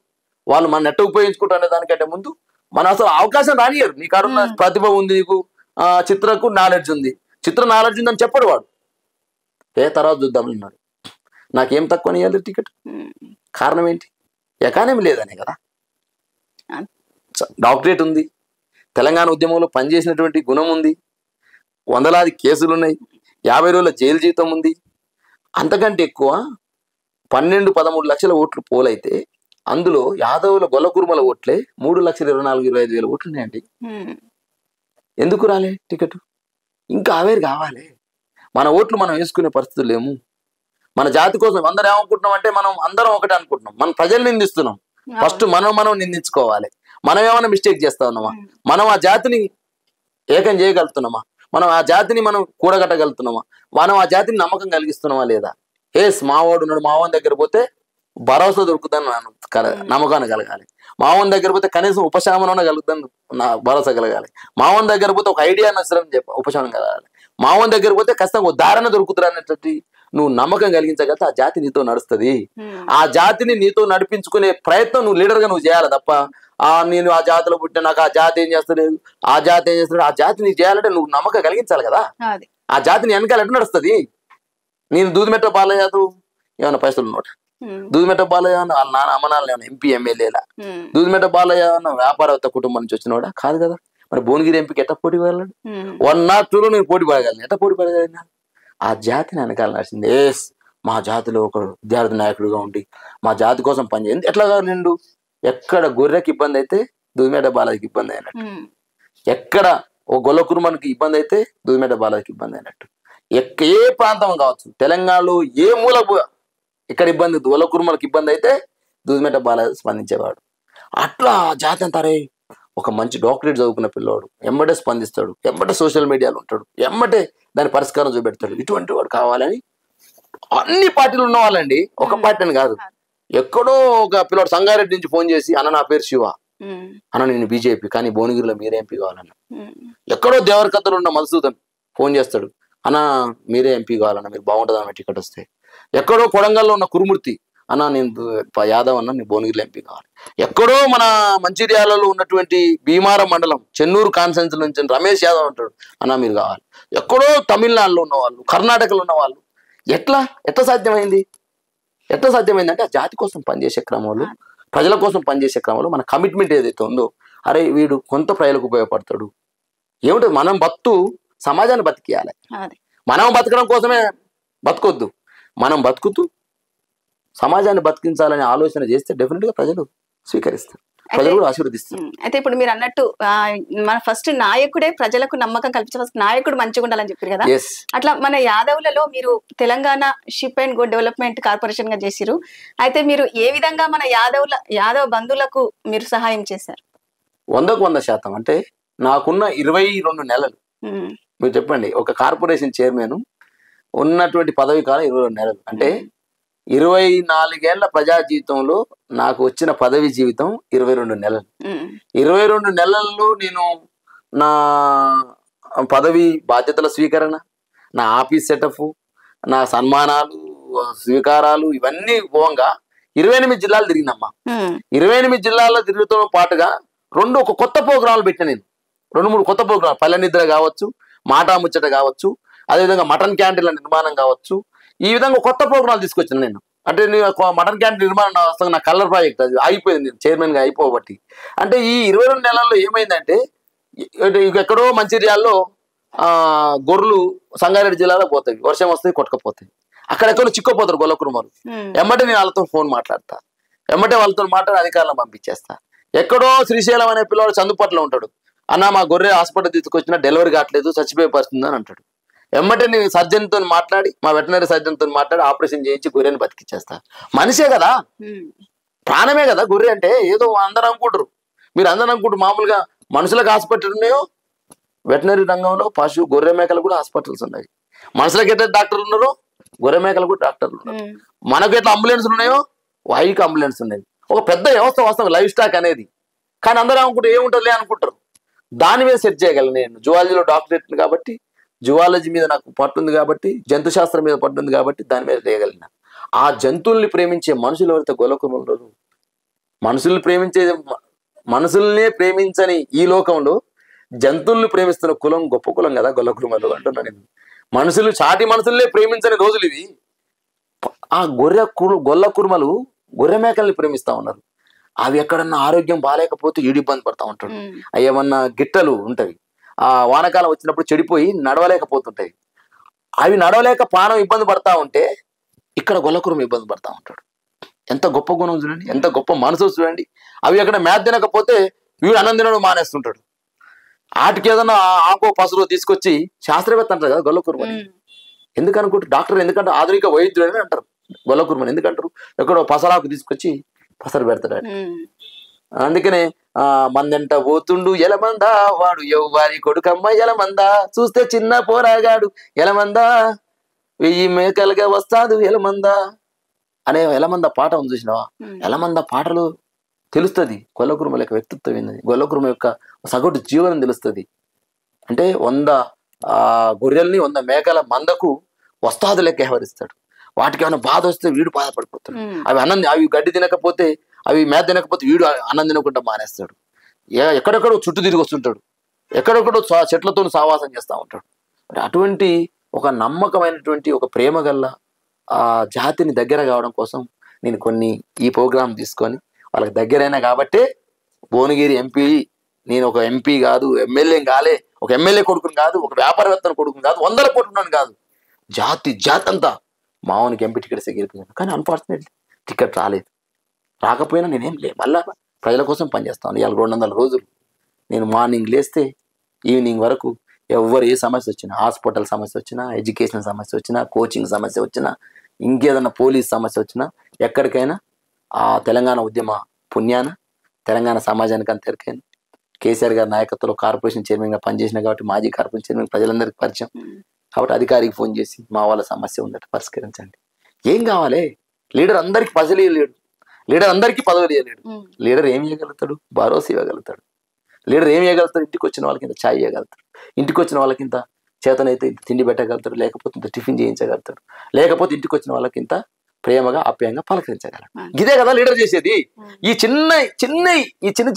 వాళ్ళు మన ఎట్లా ఉపయోగించుకుంటాం అనే దానికంటే ముందు మన అసలు అవకాశం రానియరు. నీ కాడున్న ప్రతిభ ఉంది, నీకు చిత్రకు నాలెడ్జ్ ఉంది, చిత్ర నాలెడ్జ్ ఉందని చెప్పడు వాడు. తర్వాత చూద్దాం అన్నాడు. నాకేం తక్కువ ఇవ్వాలి టికెట్? కారణం ఏంటి? ఎకానమీ లేదనే కదా. డాక్టరేట్ ఉంది, తెలంగాణ ఉద్యమంలో పనిచేసినటువంటి గుణం ఉంది, వందలాది కేసులు ఉన్నాయి, 50 రోజుల జైలు జీవితం ఉంది. అంతకంటే ఎక్కువ 12-13 లక్షల ఓట్లు పోలైతే అందులో యాదవుల గొల్లకుర్మల ఓట్లే 3,24,25,000 ఓట్లు ఉన్నాయండి. ఎందుకు రాలే టికెట్? ఇంకా అవేరు కావాలి. మన ఓట్లు మనం వేసుకునే పరిస్థితులు లేము. మన జాతి కోసం అందరం ఏమనుకుంటున్నాం అంటే మనం అందరం ఒకటే అనుకుంటున్నాం. మనం ప్రజలు నిందిస్తున్నాం. ఫస్ట్ మనం నిందించుకోవాలి. మనం ఏమైనా మిస్టేక్ చేస్తా ఉన్నామా? మనం ఆ జాతిని ఏకం చేయగలుగుతున్నామా? మనం ఆ జాతిని మనం కూడగట్టగలుగుతున్నామా? మనం ఆ జాతిని నమ్మకం కలిగిస్తున్నామా లేదా? మావాడు ఉన్నాడు, మావాని దగ్గర పోతే భరోసా దొరుకుతుందని నమ్మకాన్ని కలగాలి. మావన్ దగ్గర పోతే కనీసం ఉపశమనం కలుగుతుంది, భరోసా కలగాలి. మావన్ దగ్గర పోతే ఒక ఐడియా నచ్చడం ఉపశమనం కలగాలి. మావన్ దగ్గర పోతే ఖచ్చితంగా ఉదాహరణ దొరుకుతుంది అన్నట్టు నువ్వు నమ్మకం కలిగించగలిగితే ఆ జాతి నీతో నడుస్తుంది. ఆ జాతిని నీతో నడిపించుకునే ప్రయత్నం నువ్వు లీడర్గా నువ్వు చేయాలి తప్ప నేను ఆ జాతిలో పుట్టిన నాకు ఆ జాతి ఏం చేస్తలేదు, ఆ జాతి ఏం చేస్తలేదు, ఆ జాతి నీకు చేయాలంటే నువ్వు నమ్మకం కలిగించాలి కదా. ఆ జాతిని వెనకాల ఎట్లా నడుస్తుంది? నేను దూదిమెట్ట బాలయ్యదు ఏమన్నా పైసలు ఉన్నోట, దూదిమెట్ట బాలయ్య వాళ్ళ నాన్న అమ్మనాన్న ఏమన్నా ఎంపీ ఎమ్మెల్యేలా, దూదిమెట్ట బాలయ్య వ్యాపారవేత్త కుటుంబం నుంచి వచ్చినోడా కాదు కదా. మరి భువనగిరి ఎంపీకి ఎట్లా పోటీ పడగలను? 1 or 2లో నేను పోటీ పడగలను. ఎట్లా పోటీ పడగలను? ఆ జాతిని వెనకాల నడిచింది. మా జాతిలో ఒక విద్యార్థి నాయకుడిగా ఉండి మా జాతి కోసం పనిచేయండి. ఎట్లాగా నిండు ఎక్కడ గొర్రెకి ఇబ్బంది అయితే దూదిమెట్ట బాలయ్యకి ఇబ్బంది అయినట్టు, ఎక్కడ ఓ గొల్ల కుర్మానికి ఇబ్బంది అయితే దూదిమెట్ట బాలయ్యకి ఇబ్బంది అయినట్టు, ఏ ప్రాంతం కావచ్చు తెలంగాణలో ఏ మూల ఇక్కడ ఇబ్బంది గొల్ల కుర్మలకు ఇబ్బంది అయితే దూదిమెట్ట బాలయ్య స్పందించేవాడు. అట్లా జాతి అంటారే ఒక మంచి డాక్టరేట్ చదువుకున్న పిల్లవాడు ఎమ్మటే స్పందిస్తాడు, ఎమ్మటే సోషల్ మీడియాలో ఉంటాడు, ఎమ్మటే దాని పరిష్కారం చూపెడతాడు. ఇటువంటి వాడు కావాలని అన్ని పార్టీలు ఉన్న వాళ్ళండి, ఒక పార్టీ అని కాదు. ఎక్కడో ఒక పిల్లవాడు సంగారెడ్డి నుంచి ఫోన్ చేసి అన్న నా పేరు శివ, అన్న నేను బీజేపీ కానీ భువనగిరిలో మీరే ఎంపీ కావాలన్న. ఎక్కడో దేవరకథలో ఉన్న మధుసూదన్ ఫోన్ చేస్తాడు, అన్న మీరే ఎంపీ కావాలన్న, మీరు బాగుంటుంది అన్న టికెట్ వస్తే. ఎక్కడో కొడంగల్లో ఉన్న కురుమూర్తి, అన్న నేను యాదవ్ అన్న నేను భువనగిరిలో ఎంపీ కావాలి. ఎక్కడో మన మంచిర్యాలలో ఉన్నటువంటి భీమారం మండలం చెన్నూరు కాన్ఫరెన్స్ నుంచి రమేష్ యాదవ్ అంటాడు, అన్న మీరు కావాలి. ఎక్కడో తమిళనాడులో ఉన్న వాళ్ళు, కర్ణాటకలో ఉన్న వాళ్ళు. ఎట్లా సాధ్యమైంది? ఎట్లా సాధ్యమైంది అంటే ఆ జాతి కోసం పనిచేసే క్రమంలో, ప్రజల కోసం పనిచేసే క్రమంలో మన కమిట్మెంట్ ఏదైతే ఉందో, అరే వీడు కొంత ప్రజలకు ఉపయోగపడతాడు. ఏమిటో మనం సమాజాన్ని బతికియాలి. మనం బతకడం కోసమే బతకొద్దు, మనం బతుకుతూ సమాజాన్ని బతికించాలనే ఆలోచన చేస్తే డెఫినెట్ గా ప్రజలు స్వీకరిస్తారు, ప్రజలు కూడా ఆశీర్వదిస్తారు. అయితే ఇప్పుడు మీరు అన్నట్టు మన ఫస్ట్ నాయకుడే ప్రజలకు నమ్మకం కల్పించే ఫస్ట్ నాయకుడు మంచిగా ఉండాలని చెప్పారు కదా. అట్లా మన యాదవులలో మీరు Telangana ship and good development corporation గా చేసిరు. అయితే మీరు ఏ విధంగా మన యాదవ బంధువులకు మీరు సహాయం చేశారు? 100% అంటే నాకున్న 22 నెలలు మీరు చెప్పండి, ఒక కార్పొరేషన్ చైర్మన్ ఉన్నటువంటి పదవి కాలం 22 నెలలు అంటే 24 ఏళ్ల ప్రజా జీవితంలో నాకు వచ్చిన పదవి జీవితం 22 నెలలు. 22 నెలల్లో నేను నా పదవి బాధ్యతల స్వీకరణ, నా ఆఫీస్ సెటప్, నా సన్మానాలు స్వీకారాలు ఇవన్నీ పోగా 28 జిల్లాలు తిరిగినమ్మా. 28 జిల్లాల్లో తిరుగుతో పాటుగా ఒక కొత్త ప్రోగ్రాంలు పెట్టిన నేను. 2-3 కొత్త ప్రోగ్రాం, పల్లె నిద్ర కావచ్చు, మాటా ముచ్చట కావచ్చు, అదేవిధంగా మటన్ క్యాంటీన్ల నిర్మాణం కావచ్చు. ఈ విధంగా కొత్త ప్రోగ్రాంలు తీసుకొచ్చాను నేను. అంటే మటన్ క్యాంటీన్ నిర్మాణం వస్తాను, నా కలర్ ప్రాజెక్ట్ అది అయిపోయింది, నేను చైర్మన్గా అయిపోబట్టి. అంటే ఈ 22 నెలల్లో ఏమైందంటే ఎక్కడో మంచిర్యాల్లో గొర్రెలు సంగారెడ్డి జిల్లాలో పోతాయి, వర్షం వస్తాయి కొట్టకపోతాయి, అక్కడెక్కడో చిక్కపోతారు గొల్లకురుమలు. ఎమ్మటే నేను వాళ్ళతో ఫోన్ మాట్లాడతా, ఎమ్మటే వాళ్ళతో మాట్లాడి అధికారులను పంపించేస్తా. ఎక్కడో శ్రీశైలం అనే పిల్లవాడు చందుపట్లో ఉంటాడు, అన్న మా గొర్రె హాస్పిటల్ తీసుకొచ్చినా డెలివరీ కావట్లేదు, చచ్చిపోయే పరిస్థితి అని అంటాడు. ఎమ్మటే నేను సర్జన్తో మాట్లాడి, మా వెటనరీ సర్జన్తో మాట్లాడి ఆపరేషన్ చేయించి గొర్రెని బతికిచ్చేస్తా. మనిషే కదా, ప్రాణమే కదా గొర్రె అంటే. ఏదో అందరూ అనుకుంటారు, మీరు అందరూ అనుకుంటారు మామూలుగా మనుషులకు హాస్పిటల్ ఉన్నాయో, వెటనరీ రంగంలో గొర్రె మేకలు కూడా హాస్పిటల్స్ ఉన్నాయి. మనుషులకు ఎట్లా డాక్టర్లు ఉన్నారో గొర్రె మేకలు కూడా డాక్టర్లు ఉన్నారు. మనకు ఎట్లా అంబులెన్స్లు ఉన్నాయో వైకి అంబులెన్స్ ఉన్నాయి. ఒక పెద్ద వ్యవస్థ వస్తాం లైఫ్ స్టాక్ అనేది. కానీ అందరూ అనుకుంటారు ఏముంటుందిలే అనుకుంటారు. దాని మీద సెట్ చేయగలను నేను. జువాలజీలో డాక్టరేట్ కాబట్టి, జువాలజీ మీద నాకు పట్టుంది కాబట్టి, జంతు శాస్త్రం మీద పట్టుంది కాబట్టి దాని మీద చేయగలిగిన. ఆ జంతువుల్ని ప్రేమించే మనుషులు ఎవరైతే గొల్లకురుమలు, మనుషుల్నే ప్రేమించని ఈ లోకంలో జంతువుల్ని ప్రేమిస్తున్న కులం గొప్ప కులం కదా గొల్లకురుమలు అంటున్నా నేను. చాటి మనుషుల్నే ప్రేమించని రోజులు ఇవి. ఆ గొల్లకురుమలు గొర్రె మేకల్ని ప్రేమిస్తా ఉన్నారు. అవి ఎక్కడన్నా ఆరోగ్యం బాగాలేకపోతే ఈడు ఇబ్బంది పడతా ఉంటాడు. ఏమన్నా గిట్టలు ఉంటాయి, ఆ వానకాలం వచ్చినప్పుడు చెడిపోయి నడవలేకపోతుంటాయి. అవి నడవలేక ప్రాణం ఇబ్బంది పడతా ఉంటే ఇక్కడ గొల్లకురుమ ఇబ్బంది పడతా ఉంటాడు. ఎంత గొప్ప గుణం చూడండి, ఎంత గొప్ప మనసు చూడండి. అవి ఎక్కడ మేత తినకపోతే వీడు అన్నం తినడం మానేస్తుంటాడు. వాటికి ఏదన్నా ఆకో పసురు తీసుకొచ్చి శాస్త్రవేత్త అంటారు కదా గొల్లకురుమని. ఎందుకనుకుంటారు డాక్టర్, ఎందుకంటే ఆధునిక వైద్యుడు అని అంటారు గొల్లకురుమని. ఎందుకంటారు ఎక్కడో పసరాకు తీసుకొచ్చి పసరు పెడతాడు. అందుకనే మందంట పోతుండు ఎలమందా, వాడు ఎవ్వారి కొడుకమ్మ ఎలమందా, చూస్తే చిన్న పోరాగాడు ఎలమందా, 1000 మేకలుగా వస్తాడు ఎలమందా అనే ఎలమంద పాట ఉంది చూసినావా. ఎలమంద పాటలు తెలుస్తుంది గొల్లకురుమ యొక్క వ్యక్తిత్వం ఏంది, గొల్లకురుమ యొక్క సగటు జీవనం తెలుస్తుంది. అంటే 100 గొర్రెల్ని 100 మేకల మందకు వస్తాదు లెక్క వ్యవహరిస్తాడు. వాటికి ఏమైనా బాధ వస్తే వీడు బాధపడిపోతాడు. అవి గడ్డి తినకపోతే, అవి మేత తినకపోతే వీడు అన్నం తినకుండా మానేస్తాడు. ఎక్కడెక్కడో చుట్టూ తిరిగి వస్తుంటాడు, ఎక్కడెక్కడో చెట్లతో సావాసం చేస్తూ ఉంటాడు. అటువంటి ఒక నమ్మకమైనటువంటి ఒక ప్రేమ గల్ల ఆ జాతిని దగ్గర కావడం కోసం నేను ఈ ప్రోగ్రాం తీసుకొని వాళ్ళకి దగ్గరైనా కాబట్టే భువనగిరి ఎంపీ. నేను ఒక ఎంపీ కాదు, ఎమ్మెల్యే కాలే, ఒక ఎమ్మెల్యే కొడుకుని కాదు, ఒక వ్యాపారవేత్తను కొడుకుని కాదు, 100 కోట్లున్నాను కాదు, జాతి అంతా మావునికి ఎంపీ టికెట్ గెలిపోయాను. కానీ అన్ఫార్చునేట్లీ టికెట్ రాకపోయినా నేనేం మళ్ళా ప్రజల కోసం పనిచేస్తాను. ఇవాళ 200 రోజులు నేను మార్నింగ్ లేస్తే ఈవినింగ్ వరకు ఎవరు ఏ సమస్య వచ్చినా, హాస్పిటల్ సమస్య వచ్చినా, ఎడ్యుకేషన్ సమస్య వచ్చినా, కోచింగ్ సమస్య వచ్చినా, ఇంకేదన్నా పోలీస్ సమస్య వచ్చినా, ఎక్కడికైనా ఆ తెలంగాణ ఉద్యమ పుణ్యాన తెలంగాణ సమాజానికి అంత ఎరికైనా కేసీఆర్ గారి నాయకత్వంలో కార్పొరేషన్ చైర్మన్గా పనిచేసిన కాబట్టి మాజీ కార్పొరేషన్ చైర్మన్ ప్రజలందరికీ పరిచయం కాబట్టి అధికారికి ఫోన్ చేసి మా వాళ్ళ సమస్య ఉందట పరిష్కరించండి. ఏం కావాలి లీడర్ అందరికి పజలీ లేడు. లీడర్ అందరికీ పదవులు ఇవ్వలేడు. లీడర్ ఏం చేయగలుగుతాడు? భరోసా ఇవ్వగలుగుతాడు. లీడర్ ఏం చేయగలుగుతాడు? ఇంటికి వచ్చిన వాళ్ళకి ఇంత ఛాయ్ ఇవ్వగలుగుతాడు, ఇంటికి వచ్చిన వాళ్ళకి ఇంత చేతనైతే ఇంత తిండి పెట్టగలుగుతాడు, లేకపోతే ఇంత టిఫిన్ చేయించగలుగుతాడు, లేకపోతే ఇంటికి వచ్చిన వాళ్ళకి ఇంత ప్రేమగా ఆప్యాయంగా పలకరించగలడు. ఇదే కదా లీడర్ చేసేది. ఈ చిన్న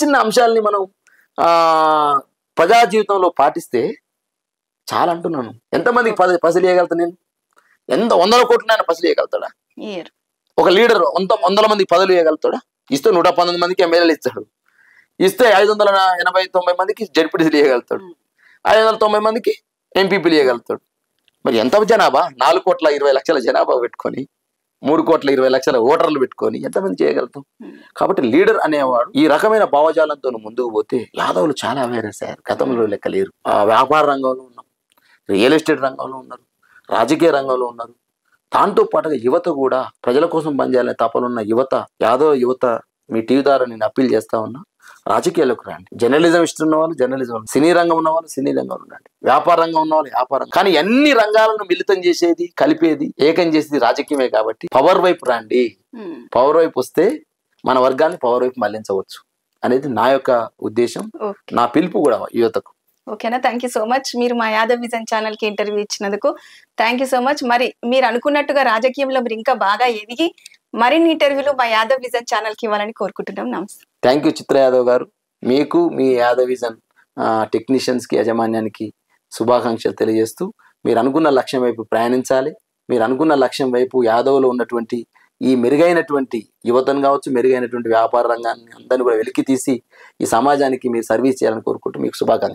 చిన్న అంశాలని మనం ప్రజా జీవితంలో పాటిస్తే చాలా అంటున్నాను. ఎంతమందికి పసిలు వేయగలుగుతాను నేను? ఎంత 100 కోట్లు ఆయన పసిలు వేయగలుగుతాడా? ఒక లీడర్ 100 మందికి పదవులు వేయగలుగుతాడా? ఇస్తే 119 మందికి ఎమ్మెల్యేలు ఇస్తాడు, ఇస్తే 580-90 మందికి జడ్పీటీసీలు వేయగలుగుతాడు, 590 మందికి ఎంపీపీలు వేయగలుగుతాడు. మరి ఎంత జనాభా? 4,20,00,000 జనాభా పెట్టుకొని 3,20,00,000 ఓటర్లు పెట్టుకొని ఎంతమంది చేయగలుగుతాం? కాబట్టి లీడర్ అనేవాడు ఈ రకమైన భావజాలంతో ముందుకు పోతే యాదవులు చాలా అవేర్నెస్ అయ్యారు. గతంలో లెక్కలేరు. వ్యాపార రంగంలో ఉన్నాం, రియల్ ఎస్టేట్ రంగంలో ఉన్నారు, రాజకీయ రంగంలో ఉన్నారు. దాంతో పాటుగా యువత కూడా ప్రజల కోసం పనిచేయాలనే తపనున్న యువత, యాదవ యువత, మీ టీవీ ద్వారా నేను అప్పీల్ చేస్తా ఉన్నా, రాజకీయాలకు రండి. జర్నలిజం ఇష్టం వాళ్ళు జర్నలిజం, సినీ రంగం ఉన్న వాళ్ళు సినీ రంగంలో ఉండండి, వ్యాపార రంగం ఉన్న వాళ్ళు వ్యాపారం. కానీ అన్ని రంగాలను మిళితం చేసేది, కలిపేది, ఏకం చేసేది రాజకీయమే. కాబట్టి పవర్ వైపు రండి. పవర్ వైపు వస్తే మన వర్గాన్ని పవర్ వైపు మళ్లించవచ్చు అనేది నా యొక్క ఉద్దేశం, నా పిలుపు కూడా యువతకు. ఓకేనా, థ్యాంక్ యూ సో మచ్. మీరు మా యాదవ్ విజన్ ఛానల్ కి ఇంటర్వ్యూ ఇచ్చినందుకు థ్యాంక్ యూ సో మచ్. మరి మీరు అనుకున్నట్టుగా రాజకీయంలో మీరు ఇంకా బాగా ఎదిగి మరిన్ని ఇంటర్వ్యూలు మా యాదవ్ విజన్ ఛానల్ కి ఇవ్వాలని కోరుకుంటున్నాం. నమస్తే. థ్యాంక్ యూ చిత్ర యాదవ్ గారు. మీకు మీ యాదవ్ విజన్ టెక్నీషియన్స్ కి, యాజమాన్యానికి శుభాకాంక్షలు తెలియజేస్తూ, మీరు అనుకున్న లక్ష్యం వైపు ప్రయాణించాలి. మీరు అనుకున్న లక్ష్యం వైపు యాదవ్లో ఉన్నటువంటి ఈ మెరుగైనటువంటి యువతను కావచ్చు, మెరుగైనటువంటి వ్యాపార రంగాన్ని అందరినీ కూడా వెలికి తీసి ఈ సమాజానికి మీరు సర్వీస్ చేయాలని కోరుకుంటూ మీకు శుభాకాంక్షలు.